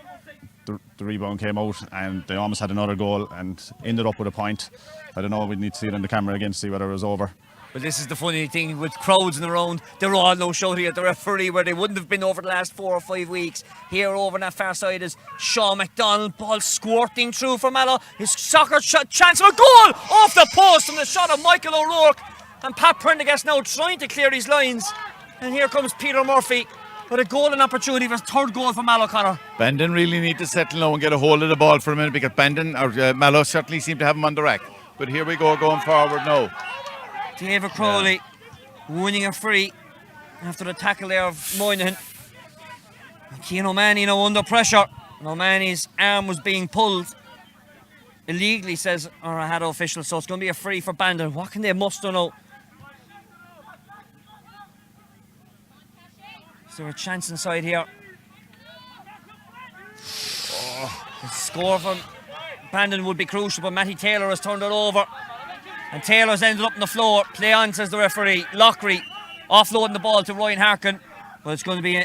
The rebound came out, and they almost had another goal and ended up with a point. I don't know, we'd need to see it on the camera again to see whether it was over. But this is the funny thing with crowds in the round. They're all no shouting at the referee where they wouldn't have been over the last 4 or 5 weeks. Here over on that far side is Sean McDonald. Ball squirting through for Mallow. His soccer shot, chance of a goal off the post from the shot of Michael O'Rourke. And Pat Prendergast now trying to clear his lines. And here comes Peter Murphy with a golden opportunity for his third goal for Mallow, Conor. Bandon really need to settle now and get a hold of the ball for a minute, because Bandon or Mallow certainly seem to have him on the rack. but here we go going forward now. David Crowley winning a free after the tackle there of Moynihan. Cian O'Mahony now under pressure. And O'Mahony's arm was being pulled illegally, says our Haddo official, so it's going to be a free for Bandon. What can they muster now? Is there a chance inside here? The score from Bandon would be crucial, but Matty Taylor has turned it over. And Taylor's ended up on the floor. Play on, says the referee. Lockery offloading the ball to Ryan Harkin. But it's going to be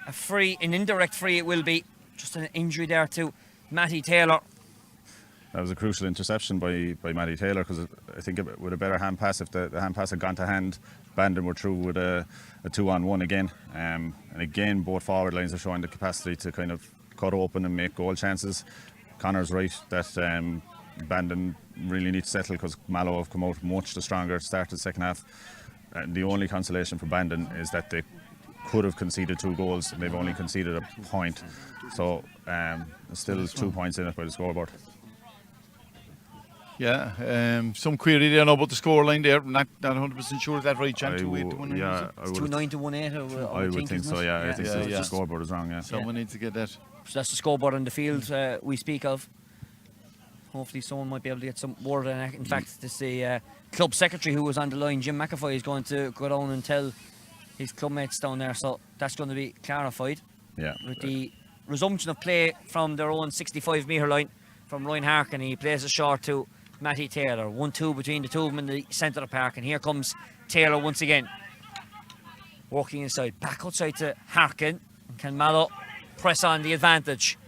a free, an indirect free it will be. Just an injury there to Matty Taylor. That was a crucial interception by Matty Taylor, because I think with a better hand pass, if the hand pass had gone to hand, Bandon were through with a 2-on-1 again. And again, both forward lines are showing the capacity to kind of cut open and make goal chances. Connor's right that Bandon really need to settle, because Mallow have come out much the stronger start to the second half. And the only consolation for Bandon is that they could have conceded 2 goals and they've only conceded a point. So still 2 points in it by the scoreboard. Yeah, some query there now about the scoreline there. Not 100% sure is that right, Jan? 2-8 to 1. Yeah, It's 2-9 to 1-8. I would think so. Yeah, I think so. Yeah. The scoreboard is wrong. Yeah. Someone needs to get that. So that's the scoreboard on the field we speak of. Hopefully someone might be able to get some word on that. In fact, this the club secretary who was on the line, Jim McAvoy, is going to go down and tell his club mates down there. So that's going to be clarified. Yeah. With the resumption of play from their own 65-metre line from Ryan Harkin. He plays a short to Matty Taylor. 1-2 between the two of them in the centre of the park. And here comes Taylor once again. Walking inside. Back outside to Harkin. And can Mallow press on the advantage?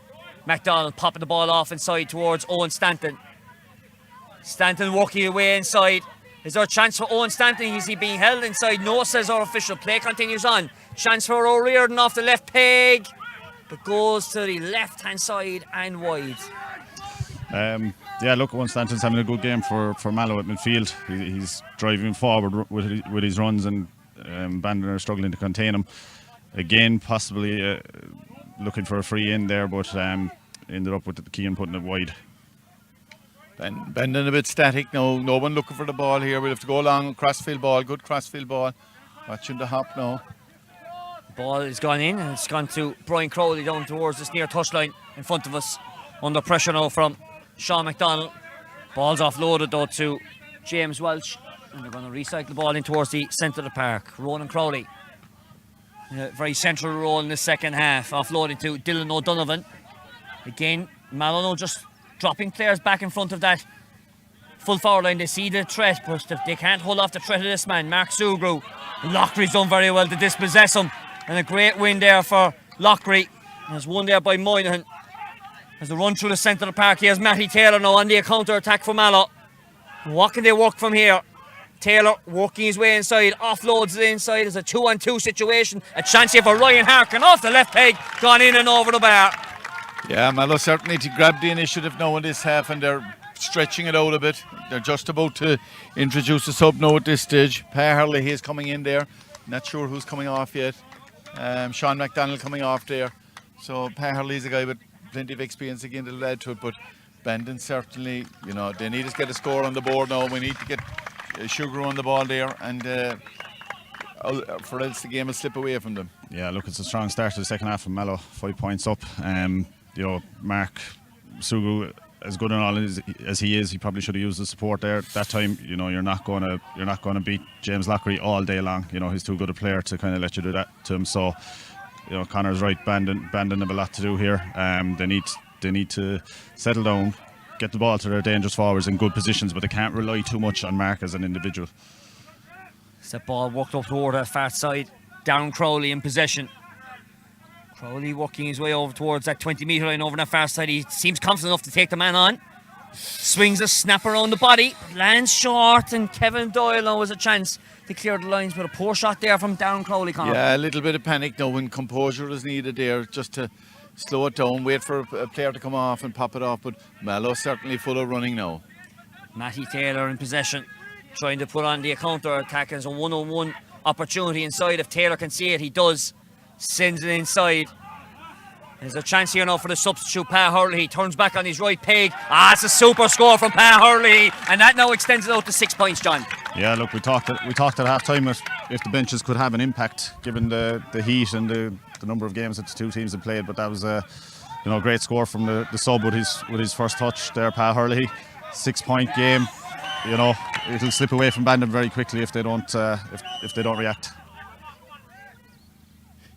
MacDonald popping the ball off inside towards Owen Stanton. Stanton working away inside. Is there a chance for Owen Stanton? Is he being held inside? No, says our official. Play continues on. Chance for O'Riordan off the left peg. But goes to the left-hand side and wide. Yeah, look, Owen Stanton's having a good game for Mallow at midfield. He's driving forward with his runs, and Bandon are struggling to contain him. Again, possibly looking for a free in there, but ended up with the key and putting it wide. Bandon a bit static now. No one looking for the ball here. We'll have to go along. Crossfield ball, good crossfield ball. Watching the hop now. Ball has gone in and it's gone to Brian Crowley down towards this near touchline in front of us. Under pressure now from Sean MacDonald. Ball's offloaded though to James Welch. And they're going to recycle the ball in towards the centre of the park. Ronan Crowley. A very central role in the second half. Offloading to Dylan O'Donovan. Again, Mallow just dropping players back in front of that full forward line. They see the threat, but they can't hold off the threat of this man, Mark Sugru. Lockery's done very well to dispossess him. And a great win there for Lockery. There's one there by Moynihan. As they run through the centre of the park, here's Matty Taylor now on the counter-attack for Mallow. What can they work from here? Taylor working his way inside, offloads it inside. It's a 2-on-2 situation. A chance here for Ryan Harkin off the left peg, gone in and over the bar. Yeah, Mallow certainly to grab the initiative now in this half, and they're stretching it out a bit. They're just about to introduce a sub now at this stage. Per Hurley is coming in there. Not sure who's coming off yet. Sean MacDonald coming off there. So Per Hurley's a guy with plenty of experience again to add to it, but Bandon certainly, they need to get a score on the board now. We need to get Sugar on the ball there, and for else the game will slip away from them. Yeah, look, it's a strong start to the second half from Mallow. 5 points up. Mark Sugu, as good and all as he is, he probably should have used the support there at that time. You're not going to beat James Lockery all day long. He's too good a player to kind of let you do that to him. So, Connor's right. Bandon have a lot to do here. They need to settle down, get the ball to their dangerous forwards in good positions, but they can't rely too much on Mark as an individual. That ball walked up toward that far side. Down Crowley in possession. Crowley working his way over towards that 20-metre line over that far side. He seems confident enough to take the man on. Swings a snap around the body. Lands short, and Kevin Doyle now has a chance to clear the lines with a poor shot there from Darren Crowley, Conor. Yeah, a little bit of panic now when composure is needed there, just to slow it down, wait for a player to come off and pop it off. But Mallow certainly full of running now. Matty Taylor in possession, trying to put on the counter-attack. There's a one-on-one opportunity inside. If Taylor can see it, he does. Sends it inside. There's a chance here now for the substitute, Pa Hurley. He turns back on his right peg. It's a super score from Pa Hurley. And that now extends it out to 6 points, John. Yeah, look, we talked at half time if the benches could have an impact given the heat and the number of games that the two teams have played. But that was a great score from the sub with his first touch there, Pa Hurley. 6 point game. It'll slip away from Bandon very quickly if they don't react.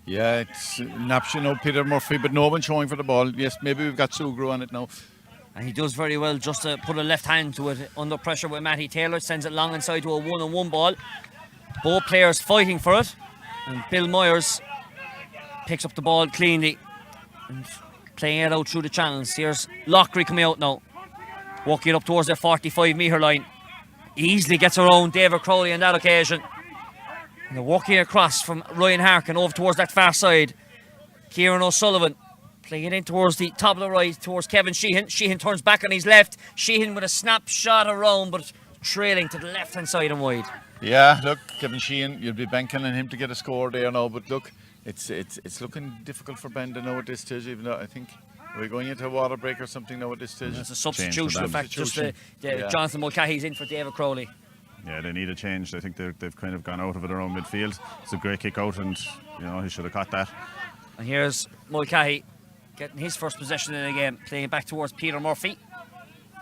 Yeah, it's an option, Peter Murphy, but no one showing for the ball. Yes, maybe we've got Sugru on it now. And he does very well just to put a left hand to it under pressure with Matty Taylor. Sends it long inside to a 1-on-1 ball. Both players fighting for it. And Bill Myers picks up the ball cleanly and playing it out through the channels. Here's Lockery coming out now. Walking up towards their 45-metre line. Easily gets around David Crowley on that occasion. And they're walking across from Ryan Harkin over towards that far side. Kieran O'Sullivan playing it in towards the top of the right, towards Kevin Sheehan. Sheehan turns back on his left. Sheehan with a snapshot around, but trailing to the left-hand side and wide. Yeah, look, Kevin Sheehan, you'll be banking on him to get a score there now. But look, it's looking difficult for Bandon now at this stage, even though I think we're going into a water break or something now at this stage. It's a substitution, in fact, just Jonathan Mulcahy's in for David Crowley. Yeah, they need a change. I think they've kind of gone out of it around midfield. It's a great kick out, and he should have caught that. And here's Mulcahy getting his first possession in the game, playing it back towards Peter Murphy.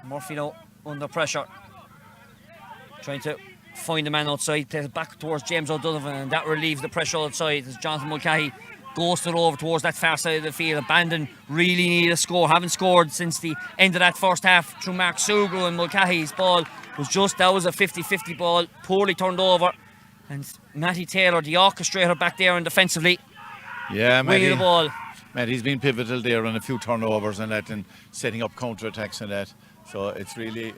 Murphy now under pressure, trying to find the man outside, plays it back towards James O'Donovan, and that relieves the pressure outside as Jonathan Mulcahy ghosted over towards that far side of the field. Bandon really need a score, haven't scored since the end of that first half through Mark Sugru, and Mulcahy's ball that was a 50-50 ball, poorly turned over, and Matty Taylor, the orchestrator back there and defensively, winning the ball. Matty's been pivotal there on a few turnovers and that, and setting up counter-attacks and that, so it's really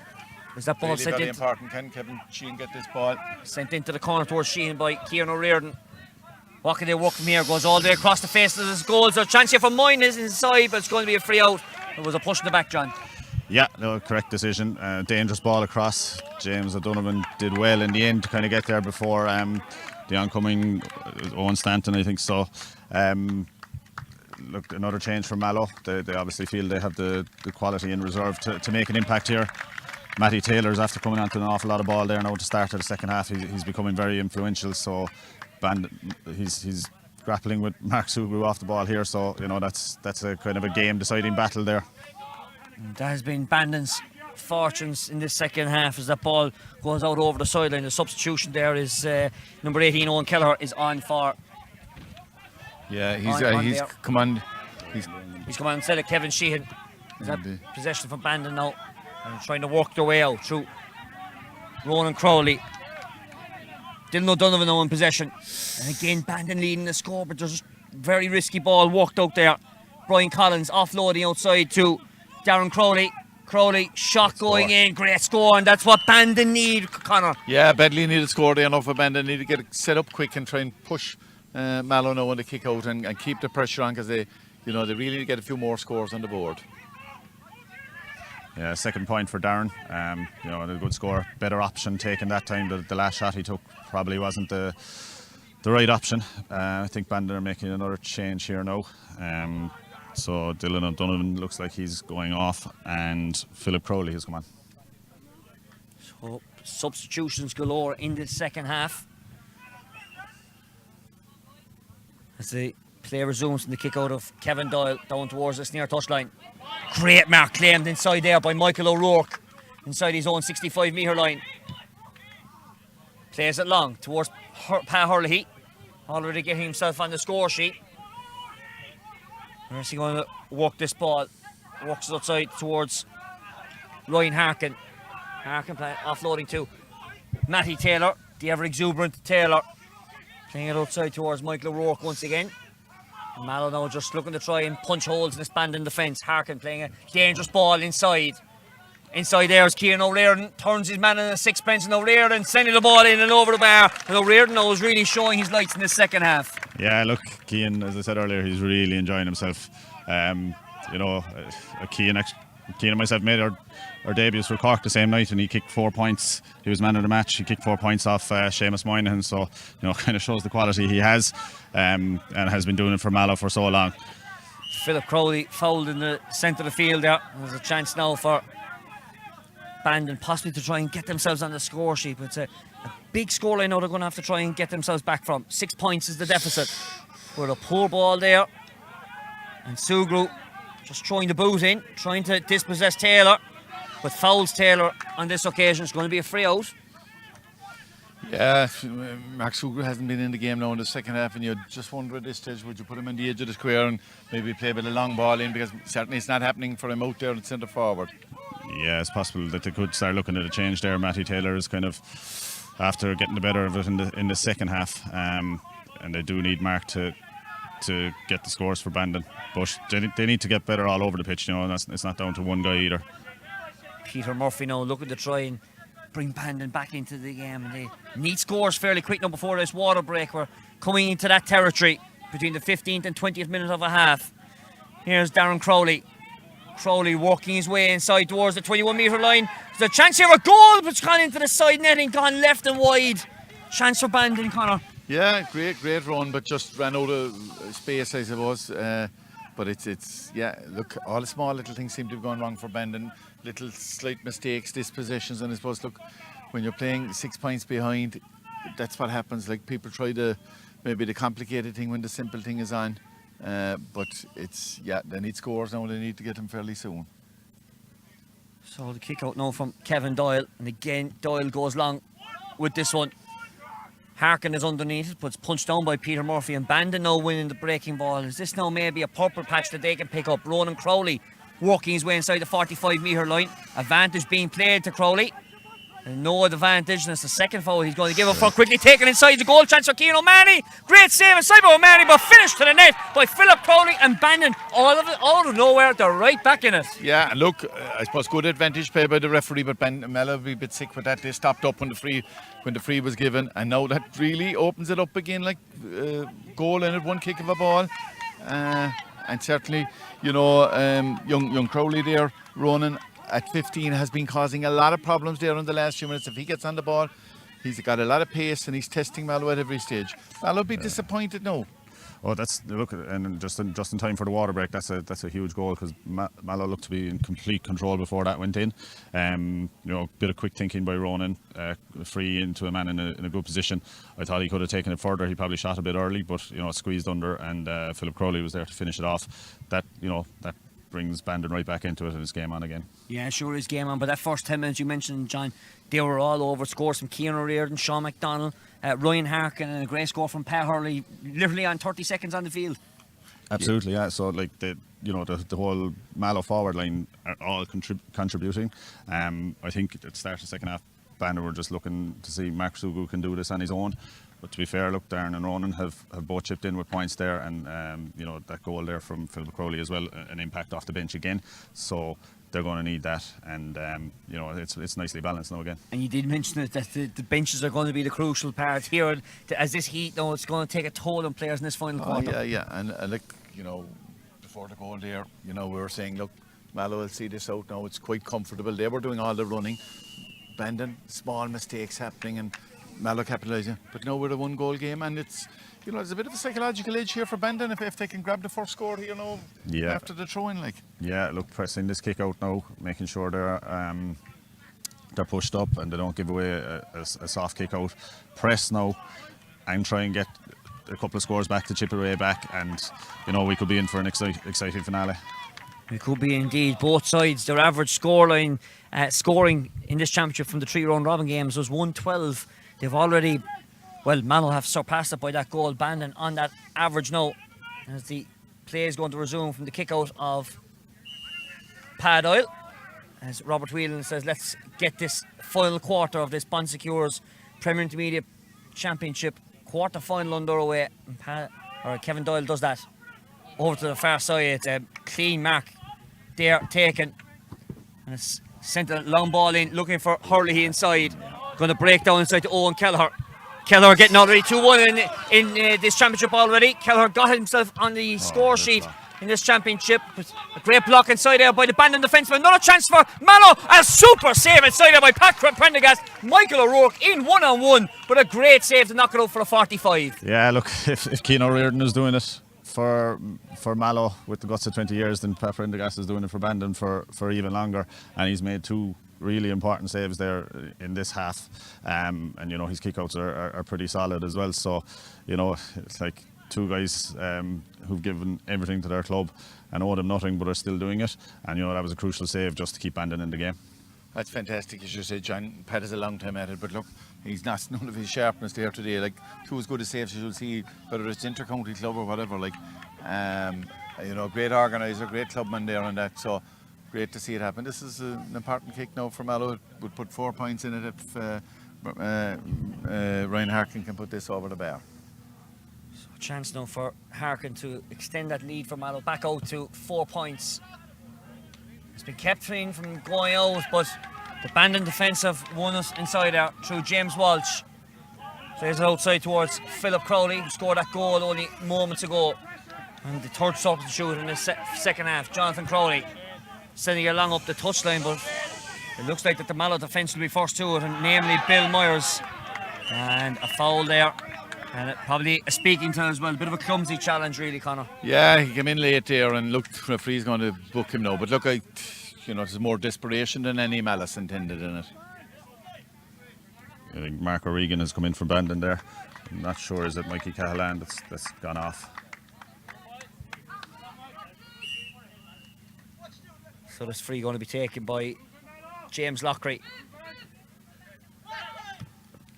that ball really very important. Can Kevin Sheehan get this ball? Sent into the corner towards Sheehan by Kieran O'Riordan. What can they work from here? Goes all the way across the face of his goals. There's a chance here for Moynihan inside, but it's going to be a free out. It was a push in the back, John. Yeah, no, correct decision. Dangerous ball across. James O'Donovan did well in the end to kind of get there before the oncoming Owen Stanton, I think so. Look, another change from Mallow. They obviously feel they have the quality in reserve to make an impact here. Matty Taylor's after coming onto an awful lot of ball there now to start of the second half. He's becoming very influential, so he's grappling with Mark Sugru off the ball here, so that's a kind of a game deciding battle there. That has been Bandon's fortunes in this second half as that ball goes out over the sideline. The substitution there is number 18, Owen Kelleher, is on for. Yeah, he's come on. He's come on instead of Kevin Sheehan. Is that possession from Bandon now? And trying to work their way out through Ronan Crowley. Dylan O'Donovan now in possession. And again, Bandon leading the score, but there's a very risky ball walked out there. Brian Collins offloading outside to Darren Crowley. Crowley shot going in, great score, and that's what Bandon need, Conor. Yeah, badly needed score there now for Bandon. Need to get it set up quick and try and push Mallow now on the kick out and keep the pressure on, because they really need to get a few more scores on the board. Yeah, second point for Darren. A good score, better option taken that time. The last shot he took probably wasn't the right option. I think Bandon are making another change here now. So Dylan O'Donovan looks like he's going off, and Philip Crowley has come on. So substitutions galore in the second half. As the play resumes from the kick out of Kevin Doyle down towards the near touchline. Great mark claimed inside there by Michael O'Rourke inside his own 65-metre line. Plays it long towards Pa Hurley, already getting himself on the score sheet. Where's he going to walk this ball? Walks it outside towards Ryan Harkin. Harkin offloading to Matty Taylor, the ever exuberant Taylor. Playing it outside towards Michael O'Rourke once again. And Mallow now just looking to try and punch holes in this Bandon defence. Harkin playing a dangerous ball inside. Inside there is Kieran O'Riordan. Turns his man in the sixpence, and O'Riordan sending the ball in and over the bar. And O'Riordan now is really showing his lights in the second half. Yeah, look, Cian, as I said earlier, he's really enjoying himself. Cian and myself made our debuts for Cork the same night, and he kicked 4 points. He was man of the match. He kicked 4 points off Seamus Moynihan, so kind of shows the quality he has, and has been doing it for Mallow for so long. Philip Crowley fouled in the centre of the field there. There's a chance now for Bandon possibly to try and get themselves on the score sheet. But it's a big scoreline now they're going to have to try and get themselves back from. 6 points is the deficit. With a poor ball there. And Sugru just throwing the boot in, trying to dispossess Taylor. But fouls Taylor on this occasion. It's going to be a free out. Yeah, Mark Sugru hasn't been in the game now in the second half, and you just wonder at this stage, would you put him on the edge of the square and maybe play a bit of long ball in, because certainly it's not happening for him out there in centre forward. Yeah, it's possible that they could start looking at a change there. Matty Taylor is kind of after getting the better of it in the second half, and they do need Mark to get the scores for Bandon, but they need to get better all over the pitch, and it's not down to one guy either. Peter Murphy now looking to try and bring Bandon back into the game, and they need scores fairly quick now before this water break. We're coming into that territory between the 15th and 20th minute of a half. Here's Darren Crowley. Crowley working his way inside towards the 21 metre line. There's a chance here, a goal, but it's gone into the side netting, gone left and wide. Chance for Bandon, Conor. Yeah, great run, but just ran out of space, I suppose. But it's look, all the small little things seem to have gone wrong for Bandon. Little slight mistakes, dispossessions, and I suppose, look, when you're playing 6 points behind, that's what happens. Like, people try maybe the complicated thing when the simple thing is on. But they need scores now, they need to get them fairly soon. So the kick out now from Kevin Doyle, and again Doyle goes long with this one. Harkin is underneath it, but it's punched down by Peter Murphy, and Bandon now winning the breaking ball. Is this now maybe a purple patch that they can pick up? Ronan Crowley working his way inside the 45 metre line. Advantage being played to Crowley. And no advantage, and it's the second foul he's going to give up for, quickly taken inside the goal chance for Cian O'Mahony. Great save inside by O'Mahony, but finished to the net by Philip Crowley, and Bandon all of nowhere, they're right back in it. Yeah, and look, I suppose good advantage played by the referee, but Mallow will be a bit sick with that. They stopped up when the free was given, and now that really opens it up again, like goal in it, one kick of a ball. And certainly, young Crowley there, Ronan, at 15 has been causing a lot of problems there in the last few minutes. If he gets on the ball, he's got a lot of pace, and he's testing Mallow at every stage. Mallow will be disappointed now. Oh, look, and just in time for the water break. That's a huge goal, because Mallow looked to be in complete control before that went in. Bit of quick thinking by Ronan, free into a man in a good position. I thought he could have taken it further. He probably shot a bit early, but squeezed under, and Philip Crowley was there to finish it off. That brings Bandon right back into it, and it's game on again. Yeah, sure is game on, but that first 10 minutes you mentioned, John, they were all over. Scores from Cian O'Riordan, Sean McDonald, Ryan Harkin, and a great score from Pat Hurley, literally on 30 seconds on the field. Absolutely, yeah. So like the whole Mallow forward line are all contributing. I think at the start of the second half, Bandon were just looking to see Mark Sugru can do this on his own. But to be fair, look, Darren and Ronan have both chipped in with points there, and that goal there from Philip Crowley as well, an impact off the bench again. So they're going to need that, and it's nicely balanced now again. And you did mention it, that the benches are going to be the crucial part here, as this heat now, it's going to take a toll on players in this final quarter. Yeah, and before the goal there, we were saying, look, Mallow will see this out now. It's quite comfortable. They were doing all the running. Bandon, small mistakes happening, and Mallow capitalising. But now we're a one-goal game, and it's there's a bit of a psychological edge here for Bandon if they can grab the first score here after the throw-in, like. Yeah, look, pressing this kick out now, making sure they're pushed up and they don't give away a soft kick out. Press now and try and get a couple of scores back to chip away back, and we could be in for an exciting finale. We could be indeed. Both sides, their average scoring in this championship from the 3-round robin games was 112. They've already, Mallow have surpassed it by that goal. Bandon on that average now, as the play is going to resume from the kick out of Pat Doyle. As Robert Whelan says, let's get this final quarter of this Bonsecures Premier Intermediate Championship quarter final underway. Kevin Doyle does that over to the far side. It's a clean mark there taken, and it's sent a long ball in, looking for Hurley inside. Going to break down inside to Owen Kelleher. Kelleher getting already 2-1 in this championship already. Kelleher got himself on the score sheet in this championship. A great block inside there by the Bandon defenseman. Another chance for Mallow. A super save inside there by Pat Prendergast. Michael O'Rourke in one-on-one, but a great save to knock it out for a 45. Yeah, look, if Cian O'Riordan is doing it for Mallow with the guts of 20 years, then Pat Prendergast is doing it for Bandon for even longer, and he's made 2 really important saves there in this half, and you know his kickouts are pretty solid as well. So you know it's like 2 guys who've given everything to their club and owe them nothing, but are still doing it. And you know that was a crucial save just to keep Bandon in the game. That's fantastic, as you say, John. Pat is a long time at it, but look, he's not none of his sharpness there today. Like 2 as good as saves as you'll see, whether it's inter-county club or whatever. Like, you know, great organiser, great clubman there and that. So great to see it happen. This is an important kick now for Mallow. It would put 4 points in it if Ryan Harkin can put this over the bar. So chance now for Harkin to extend that lead for Mallow back out to 4 points. It's been kept clean from going out, but the Bandon defence have won us inside there through James Walsh. Plays it outside towards Philip Crowley, who scored that goal only moments ago. And the third substitute in the second half, Jonathan Crowley, sending it along up the touchline, but it looks like that the Mallow defence will be first to it, and namely Bill Myers. And a foul there. And probably a speaking to as well. A bit of a clumsy challenge, really, Conor. Yeah, he came in late there and looked, the referee's going to book him now. But look, you know, there's more desperation than any malice intended in it. I think Mark O'Regan has come in from Bandon there. I'm not sure, is it Mikey Cahalan that's gone off? So this free going to be taken by James Lockery.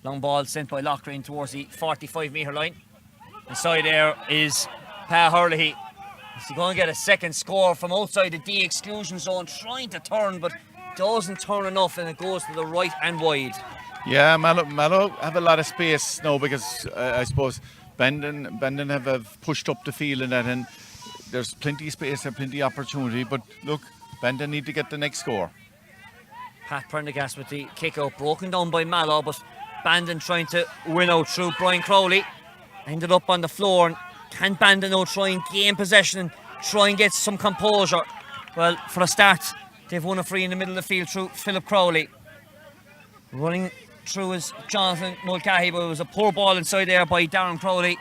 Long ball sent by Lockery in towards the 45-metre line. Inside there is Pa Hurley. Is he going to get a second score from outside the D exclusion zone, trying to turn, but doesn't turn enough, and it goes to the right and wide. Yeah, Mallow have a lot of space now because I suppose Bandon have pushed up the field and that, and there's plenty of space and plenty of opportunity. But look, Bandon need to get the next score. Pat Prendergast with the kick out, broken down by Mallow, but Bandon trying to win out through Brian Crowley. Ended up on the floor, and can Bandon now try and gain possession and try and get some composure? Well, for a start, they've won a free in the middle of the field through Philip Crowley. Running through is Jonathan Mulcahy, but it was a poor ball inside there by Darren Crowley,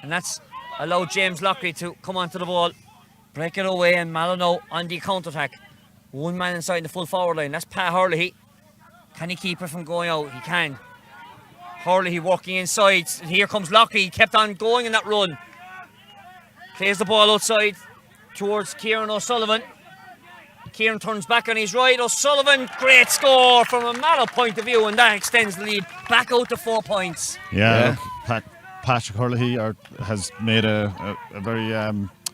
and that's allowed James Lockery to come onto the ball, break it away, and Mallow now on the counter-attack. 1 man inside the full forward line, that's Pa Hurley. Can he keep it from going out? He can. Hurley working inside, and here comes Lockery. He kept on going in that run. Plays the ball outside towards Kieran O'Sullivan. Kieran turns back on his right. O'Sullivan, great score from a Mallow point of view, and that extends the lead back out to 4 points. Yeah. Look, Patrick Hurley has made a very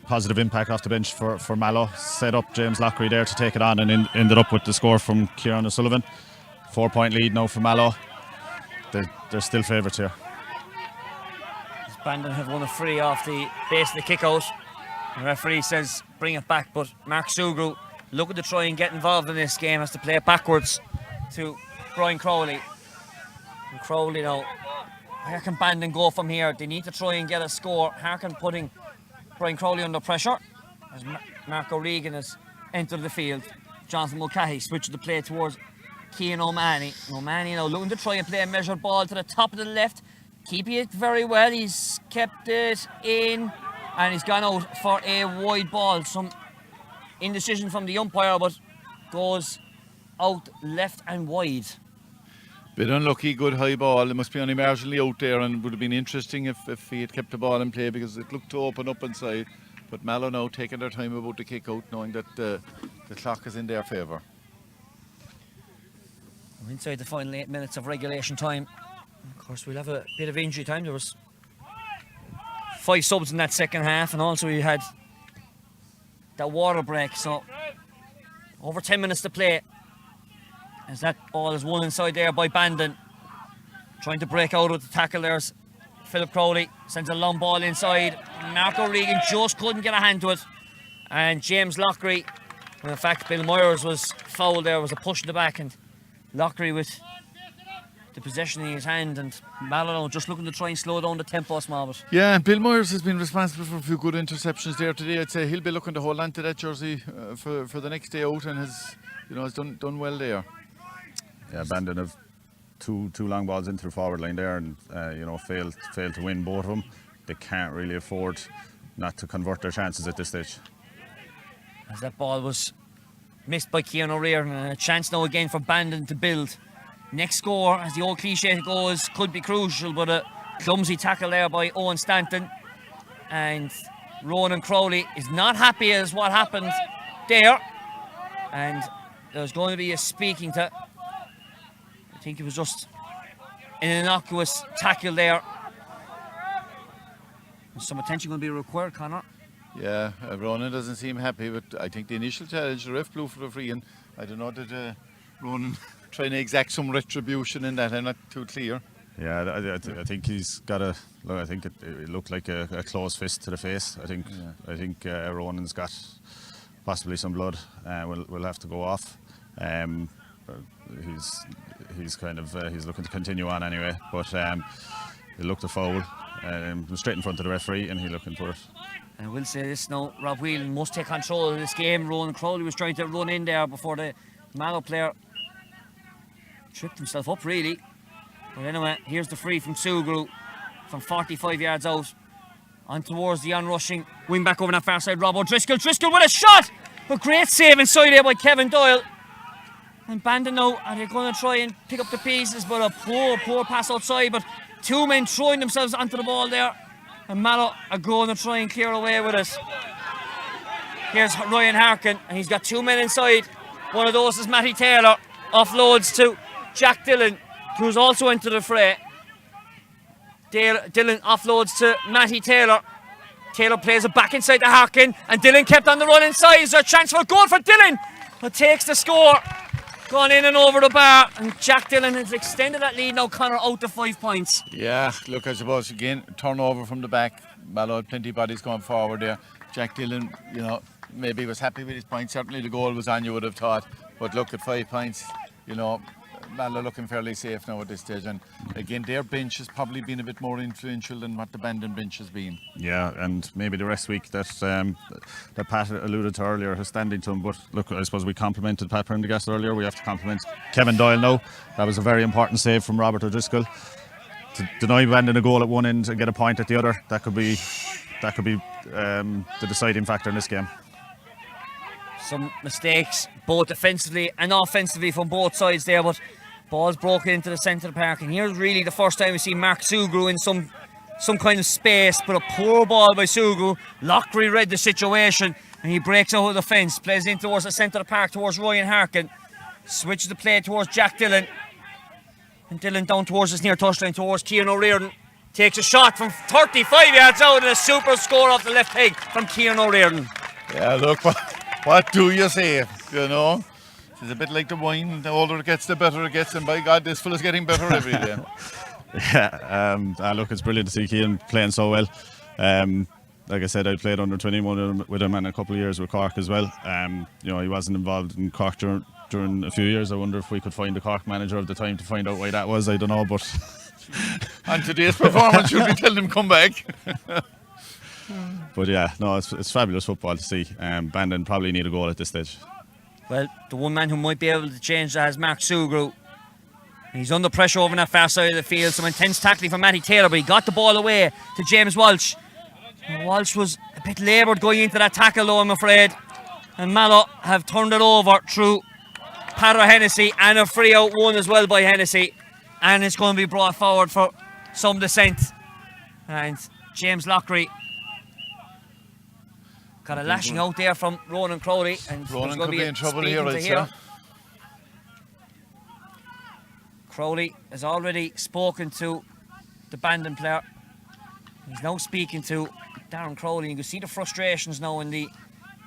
positive impact off the bench for Mallow. Set up James Lockery there to take it on, and ended up with the score from Kieran O'Sullivan. 4 point lead now for Mallow. They're still favourites here. Bandon have won a free off the base of the kick out. The referee says bring it back, but Mark Sugru looking to try and get involved in this game, has to play it backwards to Brian Crowley. And Crowley now, where can Bandon go from here? They need to try and get a score. Harkin putting Brian Crowley under pressure as Mark O'Regan has entered the field. Jonathan Mulcahy switches the play towards Cian O'Mahony. O'Mahony now looking to try and play a measured ball to the top of the left. Keeping it very well. He's kept it in and he's gone out for a wide ball. Some indecision from the umpire, but goes out left and wide. Bit unlucky, good high ball. It must be only marginally out there, and would have been interesting if he had kept the ball in play because it looked to open up inside. But Mallow now taking their time about the kick out, knowing that the clock is in their favour. We're inside the final 8 minutes of regulation time. Of course, we'll have a bit of injury time. There was 5 subs in that second half, and also we had that water break. So over 10 minutes to play. As that ball is won inside there by Bandon. Trying to break out with the tackle there's Philip Crowley. Sends a long ball inside. Mark O'Regan just couldn't get a hand to it. And James Lockery, well, in fact Bill Myers was fouled there, was a push in the back, and Lockery with the possession in his hand, and Mallow just looking to try and slow down the tempo small bit. Yeah, Bill Myers has been responsible for a few good interceptions there today. I'd say he'll be looking to hold on to that jersey for the next day out, and has done well there. Yeah, Bandon have two long balls into the forward line there, and failed to win both of them. They can't really afford not to convert their chances at this stage. As that ball was missed by Cian O'Riordan, and a chance now again for Bandon to build. Next score, as the old cliche goes, could be crucial, but a clumsy tackle there by Owen Stanton. And Ronan Crowley is not happy as what happened there. And there's going to be a speaking to. I think it was just an innocuous tackle there. Some attention going to be required, Conor. Yeah, Ronan doesn't seem happy, but I think the initial challenge, the ref blew for the free, and I don't know that Ronan trying to exact some retribution in that. I'm not too clear. Yeah, I think he's got a. Look, I think it looked like a closed fist to the face. I think Ronan's got possibly some blood. We'll have to go off. He's kind of he's looking to continue on anyway, but it looked a foul. Straight in front of the referee, and he's looking for it. And I will say this now, Rob Whelan must take control of this game. Ronan Crowley was trying to run in there before the Mallow player tripped himself up, really. But anyway, here's the free from Sugru from 45 yards out on towards the onrushing wing back over that far side, Rob O'Driscoll. Driscoll with a shot, but great save inside there by Kevin Doyle. And Bandon now, and they're going to try and pick up the pieces, but a poor pass outside. But two men throwing themselves onto the ball there, and Mallow are going to try and clear away with it. Here's Ryan Harkin, and he's got two men inside. One of those is Matty Taylor, offloads to Jack Dillon, who's also into the fray. Dillon offloads to Matty Taylor. Taylor plays it back inside to Harkin, and Dillon kept on the run inside. Is there a chance for a goal for Dillon? But takes the score. Gone in and over the bar, and Jack Dillon has extended that lead now, Conor, out to 5 points. Yeah, look, I suppose again, turnover from the back. Mallow had plenty of bodies going forward there. Jack Dillon, maybe was happy with his points. Certainly the goal was on, you would have thought. But look, at 5 points, Mallow looking fairly safe now at this stage. And again, their bench has probably been a bit more influential than what the Bandon bench has been. Yeah, and maybe the rest week that Pat alluded to earlier has standing to him. But look, I suppose we complimented Pat Prendergast earlier. We have to compliment Kevin Doyle now. That was a very important save from Robert O'Driscoll. To deny Bandon a goal at one end and get a point at the other, that could be the deciding factor in this game. Some mistakes, both defensively and offensively from both sides there, but ball's broken into the centre of the park, and here's really the first time we see Mark Sugru in some kind of space, but a poor ball by Sugru. Lockery read the situation, and he breaks out of the fence, plays in towards the centre of the park towards Ryan Harkin, switches the play towards Jack Dillon, and Dillon down towards his near touchline towards Cian O'Riordan. Takes a shot from 35 yards out, and a super score off the left peg from Cian O'Riordan. Yeah, look, what do you say? It's a bit like the wine. The older it gets, the better it gets. And by God, this fella's getting better every day. Yeah, look, it's brilliant to see Cian playing so well. Like I said, I played under 21 with him and a couple of years with Cork as well. He wasn't involved in Cork during a few years. I wonder if we could find the Cork manager of the time to find out why that was. I don't know, but on today's performance, you'll be telling him come back. But yeah, no, it's fabulous football to see. Bandon probably need a goal at this stage. Well, the one man who might be able to change that is Mark Sugru. He's under pressure over on that far side of the field. Some intense tackling from Matty Taylor, but he got the ball away to James Walsh. And Walsh was a bit laboured going into that tackle though, I'm afraid. And Mallow have turned it over through Padra Hennessy, and a free out one as well by Hennessy. And it's going to be brought forward for some dissent. And James Lockery got a lashing out there from Ronan Crowley, and Ronan could be in trouble here, I'd say. Crowley has already spoken to the Bandon player. He's now speaking to Darren Crowley. You can see the frustrations now in the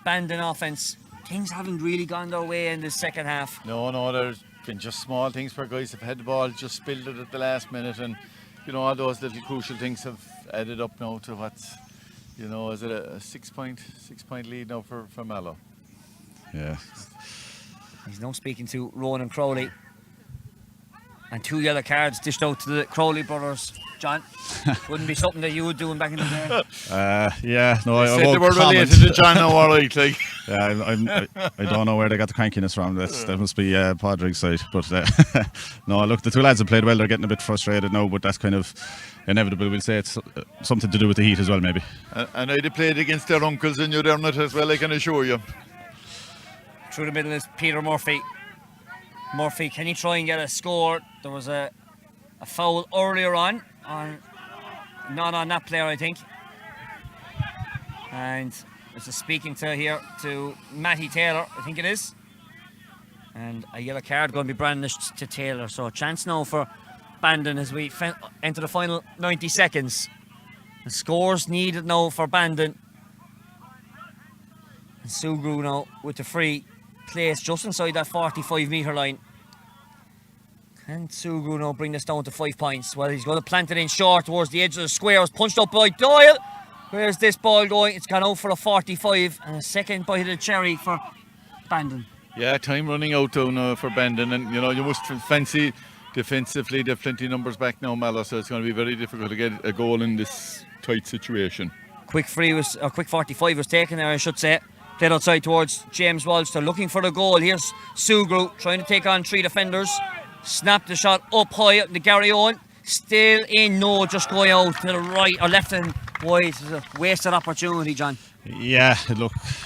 Bandon offence. Things haven't really gone their way in the second half. No, there's been just small things where guys have had the ball, just spilled it at the last minute, and all those little crucial things have added up now to what's, is it a 6 point lead now for Mallow? Yeah. He's now speaking to Ronan Crowley. And 2 yellow cards dished out to the Crowley brothers. John, wouldn't be something that you would do back in the day. Yeah, no, I Said won't they were comment. related to John now, all right. Like. Yeah, I don't know where they got the crankiness from. That must be Padraig's side. But no, look, the two lads have played well. They're getting a bit frustrated now, but that's kind of inevitable. We'll say it's something to do with the heat as well, maybe. And I'd have played against their uncles in Dermot as well, I can assure you. Through the middle is Peter Murphy. Murphy, can he try and get a score? There was a foul earlier on not on that player, I think. And there's a speaking to Matty Taylor, I think it is. And a yellow card going to be brandished to Taylor. So a chance now for Bandon as we enter the final 90 seconds. The scores needed now for Bandon. And Sugru now with the free place just inside that 45-metre line. Can Sugru now bring this down to 5 points? Well, he's going to plant it in short towards the edge of the square. It's punched up by Doyle. Where's this ball going? It's gone out for a 45 and a second bite of the cherry for Bandon. Yeah, time running out down for Bandon, and you must fancy defensively. They've plenty of numbers back now, Mallow, so it's going to be very difficult to get a goal in this tight situation. Quick 45 was taken there, I should say. Played outside towards James Walsh. They're looking for the goal. Here's Sugru trying to take on 3 defenders. Snapped the shot up high to Gary Owen. Still in, no, just going out to the right or left and wide. It's a wasted opportunity, John. Yeah,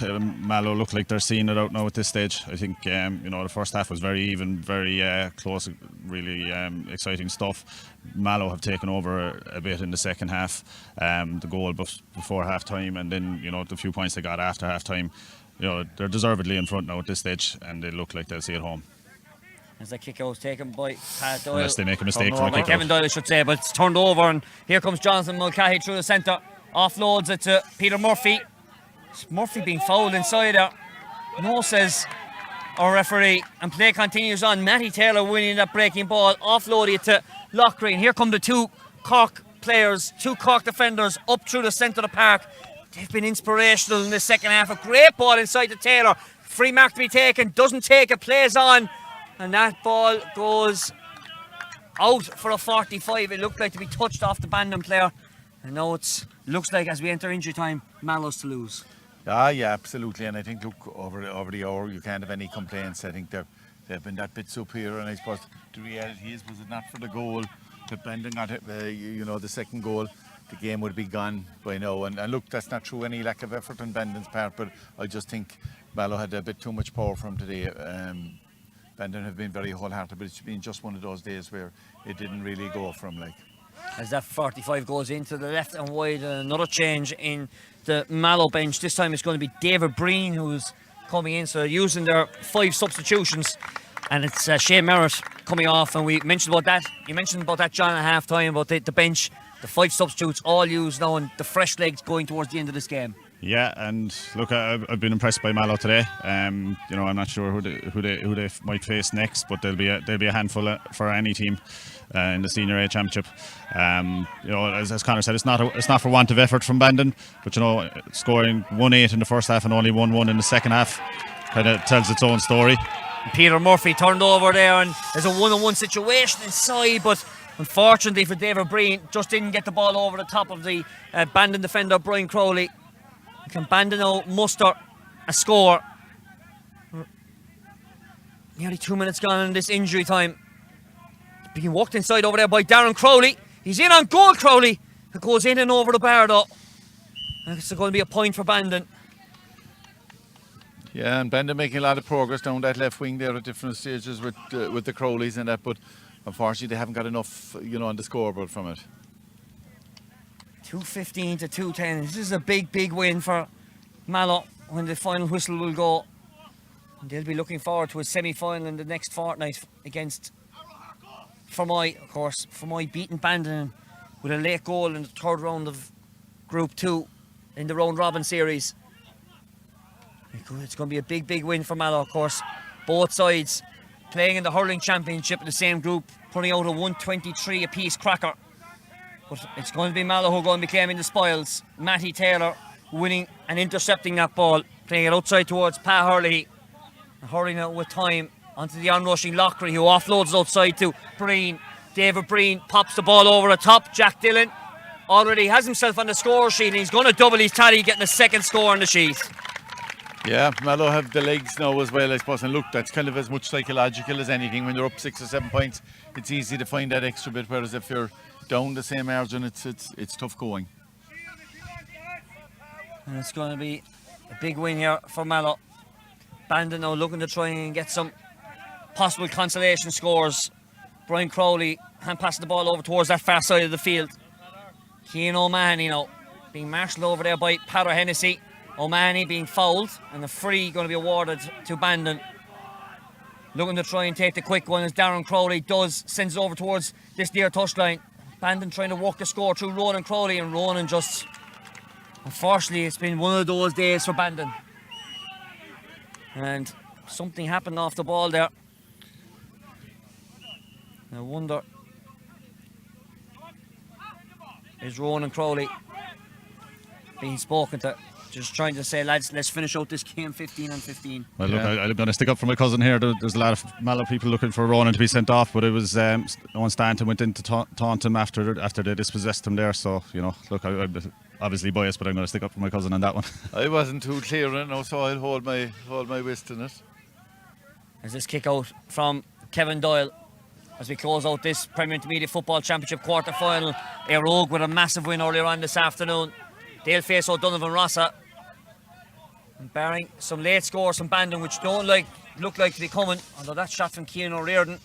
Mallow look like they're seeing it out now at this stage. I think the first half was very even, very close, really exciting stuff. Mallow have taken over a bit in the second half. The goal before half time, and then the few points they got after half time. They're deservedly in front now at this stage, and they look like they'll see it home. As the kick out was taken by Pat Doyle. Unless they make a mistake from a kick Kevin Doyle, I should say, but it's turned over, and here comes Jonathan Mulcahy through the centre. Offloads it to Peter Murphy. Murphy being fouled inside there. No, says our referee, and play continues on. Matty Taylor winning that breaking ball, offloading it to Loughreen. Here come the 2 Cork players, 2 Cork defenders up through the centre of the park. They've been inspirational in the second half. A great ball inside to Taylor. Free mark to be taken, doesn't take it, plays on. And that ball goes out for a 45. It looked like to be touched off the Bandon player. And now it looks like as we enter injury time, Mallow's to lose. Yeah, absolutely. And I think, look, over the hour, you can't have any complaints. I think they've been that bit superior. And I suppose the reality is, was it not for the goal that Bandon got, the second goal, the game would be gone by now. And look, that's not through any lack of effort on Bandon's part, but I just think Mallow had a bit too much power from today. Bandon have been very wholehearted, but it's been just one of those days where it didn't really go from like. As that 45 goes into the left and wide, another change in the Mallow bench. This time it's going to be David Breen who's coming in, so using their 5 substitutions, and it's Shane Merritt coming off. And we mentioned about that. You mentioned about that, John, at half time about the bench, the 5 substitutes all used now, and the fresh legs going towards the end of this game. Yeah, and look, I've been impressed by Mallow today. I'm not sure who they might face next, but they'll be a handful for any team in the Senior A Championship. As Conor said, it's not for want of effort from Bandon, but scoring 1-8 in the first half and only 1-1 in the second half kind of tells its own story. Peter Murphy turned over there, and there's a 1-on-1 situation inside, but unfortunately for David Breen, just didn't get the ball over the top of the Bandon defender Brian Crowley. Can Bandon now muster a score? Nearly 2 minutes gone in this injury time. Being walked inside over there by Darren Crowley. He's in on goal, Crowley. It goes in and over the bar though. I guess it's going to be a point for Bandon. Yeah, and Bandon making a lot of progress down that left wing there at different stages with the Crowleys and that, but unfortunately they haven't got enough, on the scoreboard from it. 2:15 to 2:10. This is a big win for Mallow when the final whistle will go. And they'll be looking forward to a semi-final in the next fortnight against Fermoy, of course. Fermoy beating Bandon with a late goal in the third round of Group 2 in the round robin series. It's going to be a big win for Mallow, of course. Both sides playing in the hurling championship in the same group, putting out a 123 apiece cracker. But it's going to be Mallow who are going to be claiming the spoils. Matty Taylor winning and intercepting that ball, playing it outside towards Pat Hurley. Hurling out with time onto the onrushing Lockery, who offloads outside to Breen. David Breen pops the ball over the top. Jack Dillon already has himself on the score sheet, and he's going to double his tally, getting the second score on the sheet. Yeah, Mallow have the legs now as well, I suppose. And look, that's kind of as much psychological as anything. When you're up 6 or 7 points, it's easy to find that extra bit. Whereas if you're down the same margin, it's tough going. And it's going to be a big win here for Mallow. Bandon now looking to try and get some possible consolation scores. Brian Crowley hand passing the ball over towards that far side of the field. Cian O'Mahony now being marshalled over there by Padder Hennessy. O'Mahony being fouled, and the free going to be awarded to Bandon. Looking to try and take the quick one as Darren Crowley sends it over towards this near touchline. Bandon trying to walk the score through Ronan Crowley, and Ronan just, unfortunately, it's been one of those days for Bandon. And something happened off the ball there. I wonder, is Ronan Crowley being spoken to? Just trying to say, lads, let's finish out this game 15-15. Well, look, I'm going to stick up for my cousin here. There's a lot of Mallow people looking for Ronan to be sent off, but it was Owen Stanton went in to taunt him after they dispossessed him there. So, you know, look, I'm obviously biased, but I'm going to stick up for my cousin on that one. I wasn't too clear on it now, so I'll hold my wrist in it. As this kick out from Kevin Doyle, as we close out this Premier Intermediate Football Championship quarter final. Éire Óg with a massive win earlier on this afternoon. They'll face O'Donovan Rossa. And barring some late scores from Bandon, which don't look like to be coming, although that shot from Cian O'Riordan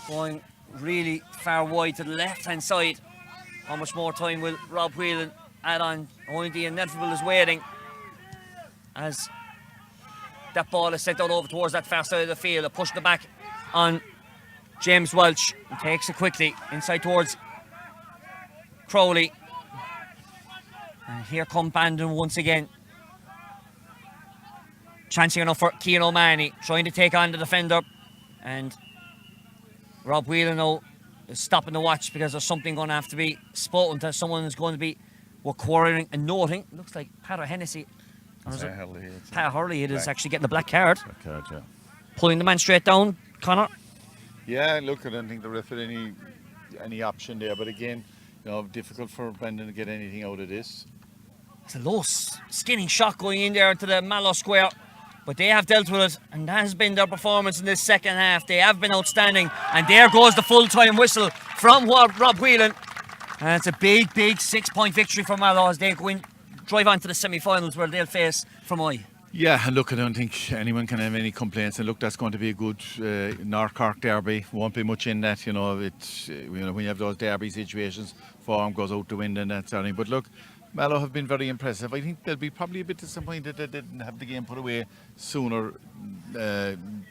going really far wide to the left hand side. How much more time will Rob Whelan add on? Only the inevitable is waiting as that ball is sent out over towards that far side of the field. A push the back on James Welch. He takes it quickly inside towards Crowley. And here come Bandon once again. Chance here enough for Cian O'Mahony, trying to take on the defender. And Rob Whelan now is stopping the watch because there's something going to have to be spoken to. Someone is going to be requiring and noting. Looks like Padder Hennessy. Or is it Pat Hurley? It is actually getting the black card. Black card, yeah. Pulling the man straight down, Connor. Yeah, look, I don't think the ref had any option there. But again, you know, difficult for Bandon to get anything out of this. It's a low skinning shot going in there to the Mallow square, but they have dealt with it, and that has been their performance in this second half. They have been outstanding, and there goes the full-time whistle from Rob Whelan. And it's a big 6-point victory for Mallow as they drive on to the semi-finals where they'll face Fermoy. Yeah, and look, I don't think anyone can have any complaints. And look, that's going to be a good North Cork derby. Won't be much in that, you know. It's when you have those derby situations, form goes out the window and that sort of thing. But look, Mallow have been very impressive. I think they'll be probably a bit disappointed that they didn't have the game put away sooner than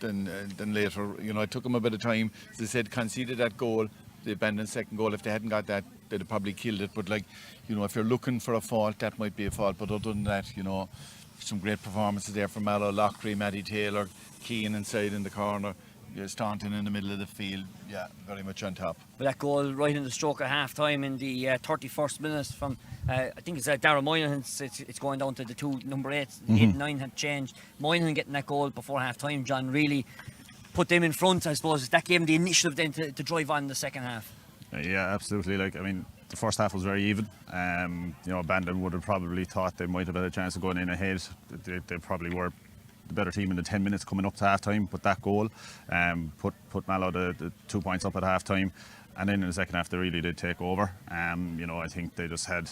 later. You know, it took them a bit of time. As I said, conceded that goal, the abandoned second goal. If they hadn't got that, they'd have probably killed it. But like, you know, if you're looking for a fault, that might be a fault. But other than that, you know, some great performances there from Mallow. Lockery, Matty Taylor, Keane inside in the corner, Staunton in the middle of the field. Yeah, very much on top. But that goal right in the stroke of half time in the 31st minute from I think it's Darragh Moynihan. It's going down to the two number 8 8 and 9 have changed. Moynihan getting that goal before half time, John, really put them in front. I suppose that gave them the initiative then to drive on in the second half. Yeah, absolutely. Like, I mean, the first half was very even. You know, Bandon would have probably thought they might have had a chance of going in ahead. They probably were the better team in the 10 minutes coming up to half time, but that goal put Mallow the 2 points up at half time, and then in the second half they really did take over. You know, I think they just had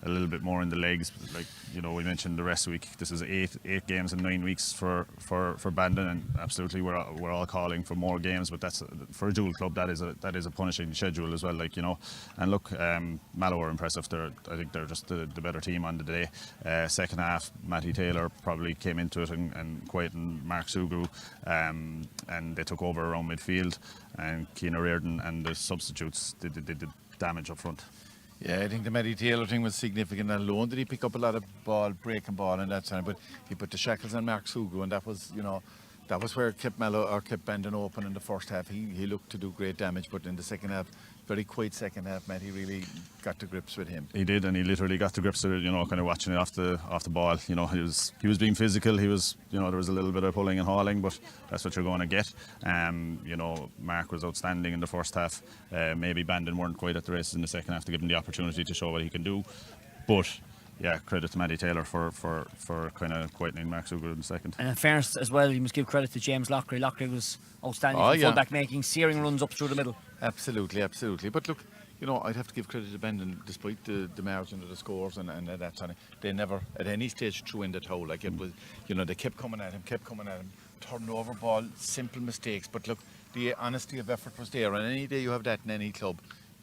a little bit more in the legs. Like, you know, we mentioned the rest week. This is eight games in 9 weeks for Bandon, and absolutely we're all calling for more games. But that's for a dual club. That is a punishing schedule as well. Like, you know, and look, Mallow are impressive. I think they're just the better team on the day. Second half, Matty Taylor probably came into it and quietened Mark Sugrue, and they took over around midfield. And Cian O'Riordan and the substitutes did damage up front. Yeah, I think the Matty Taylor thing was significant alone. Did he pick up a lot of breaking ball and that time? But he put the shackles on Mark Sugrue, and that was, you know, that was where it kept Mallow or kept Bandon open in the first half. He looked to do great damage, but in the second half, very quiet second half, Matt, he really got to grips with him. He did, and he literally got to grips with it, you know, kind of watching it off the ball. You know, he was being physical. He was, you know, there was a little bit of pulling and hauling, but that's what you're going to get. You know, Mark was outstanding in the first half. Maybe Bandon weren't quite at the races in the second half to give him the opportunity to show what he can do. But yeah, credit to Matty Taylor for kind of quietening Mark so good in the second. And in fairness as well, you must give credit to James Lockery. Lockery was outstanding from full-back, making searing runs up through the middle. Absolutely. But look, you know, I'd have to give credit to Bandon, despite the margin of the scores and that sort of, they never at any stage threw in the towel. Like it was, you know, they kept coming at him, turning over ball, simple mistakes. But look, the honesty of effort was there, and any day you have that in any club,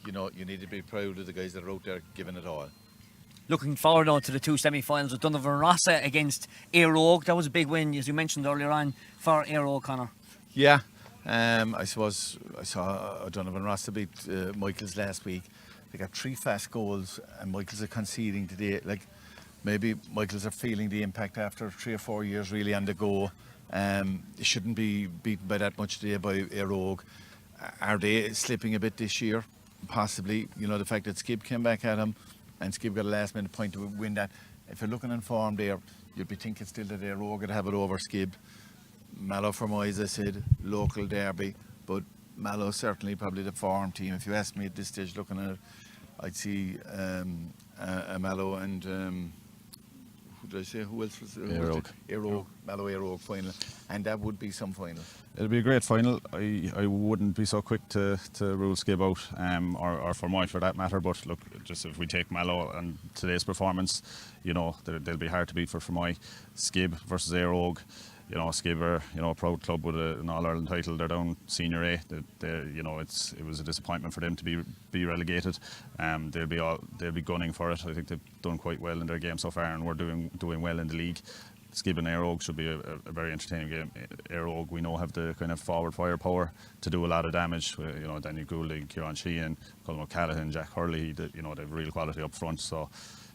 you know, you need to be proud of the guys that are out there giving it all. Looking forward now to the two semi-finals with Donovan Rossa against Éire Óg. That was a big win, as you mentioned earlier on, for Éire Óg, Conor. Yeah, I suppose I saw Donovan Rossa beat Michaels last week. They got 3 fast goals, and Michaels are conceding today. Like, maybe Michaels are feeling the impact after 3 or 4 years really on the go. They shouldn't be beaten by that much today by Éire Óg. Are they slipping a bit this year? Possibly. You know, the fact that Skib came back at him, and Skib got a last minute point to win that. If you're looking in form there, you'd be thinking still that Éire Óg would have it over Skib. Mallow for me, as I said, local derby, but Mallow certainly probably the form team. If you ask me at this stage, looking at it, I'd see a Mallow and who did I say? Who else was it? Éire Óg. Éire Óg, Mallow Éire Óg final, and that would be some final. It'll be a great final. I wouldn't be so quick to rule Skib out, or Fermoy for that matter. But look, just if we take Mallow and today's performance, you know, they'll be hard to beat for Fermoy. Skib versus Éire Óg. You know, Skib are, you know, a proud club with an All-Ireland title. They're down Senior A. You know, it was a disappointment for them to be relegated. They'll be gunning for it. I think they've done quite well in their game so far, and we're doing well in the league. Skib and Éire Óg should be a very entertaining game. Éire Óg, we know, have the kind of forward firepower to do a lot of damage. You know, Daniel Goulding, Kieran Sheehan, Colm O'Callaghan, Jack Hurley. You know, they have real quality up front. So,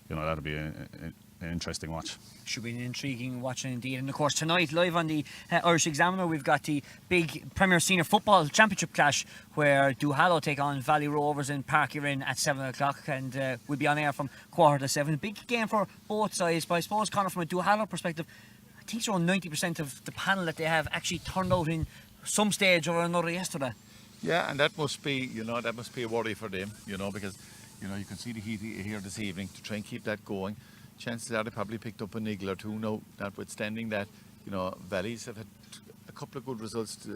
you know, that'll be an interesting watch. Should be an intriguing watch indeed. And of course tonight, live on the Irish Examiner, we've got the big Premier Senior Football Championship clash where Duhallow take on Valley Rovers in Park Urin at 7 o'clock, and we'll be on air from 6:45. Big game for both sides, but I suppose, Conor, from a Duhallow perspective, I think it's around 90% of the panel that they have actually turned out in some stage or another yesterday. Yeah, and that must be, you know, that must be a worry for them, you know, because, you know, you can see the heat here this evening to try and keep that going. Chances are they probably picked up a niggle or two. No, notwithstanding that, you know, Valleys have had a couple of good results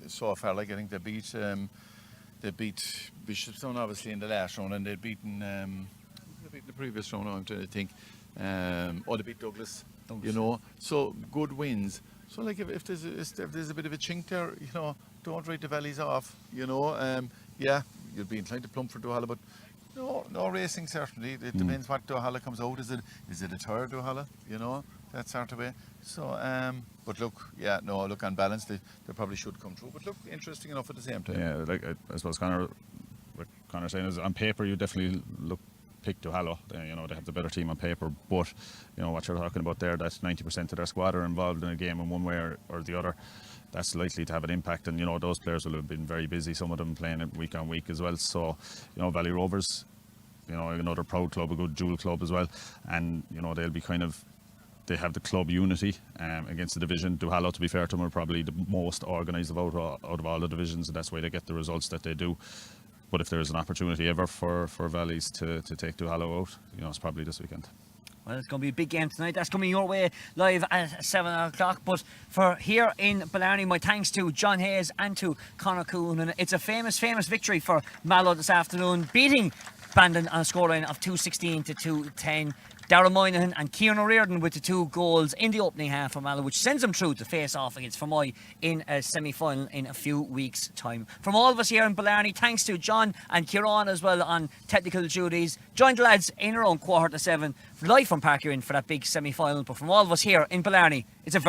so far. Like I think they beat Bishopstown obviously in the last round, and they'd beaten the previous round. I'm trying to think. They beat Douglas. You know, so good wins. So like if there's a bit of a chink there, you know, don't write the Valleys off. You know, yeah, you'd be inclined to plump for Duhallow, but. No racing certainly. It depends what Duhallow comes out. Is it a third Duhallow? You know, that sort of way. So, but look, on balance, they probably should come through. But look, interesting enough at the same time. Yeah, like I suppose what Connor's saying is on paper you definitely pick Duhallow. You know, they have the better team on paper. But you know what you're talking about there, that 90% of their squad are involved in a game in one way or the other. That's likely to have an impact, and you know those players will have been very busy. Some of them playing it week on week as well. So, you know, Valley Rovers, you know, another proud club, a good dual club as well, and you know they'll be they have the club unity against the division. Duhallow, to be fair to them, are probably the most organised out of all the divisions, and that's why they get the results that they do. But if there is an opportunity ever for Valleys to take Duhallow out, you know, it's probably this weekend. Well, it's going to be a big game tonight. That's coming your way live at 7 o'clock. But for here in Blarney, my thanks to John Hayes and to Conor Coon. And it's a famous victory for Mallow this afternoon, beating Bandon on a scoreline of 216 to 210. Darragh Moynihan and Kieran O'Riordan with the 2 goals in the opening half for Mallow, which sends them through to face off against Fermoy in a semi-final in a few weeks' time. From all of us here in Blarney, thanks to John and Kieran as well on technical duties. Join the lads in around 6:45 live from Park Urin for that big semi-final. But from all of us here in Blarney, it's a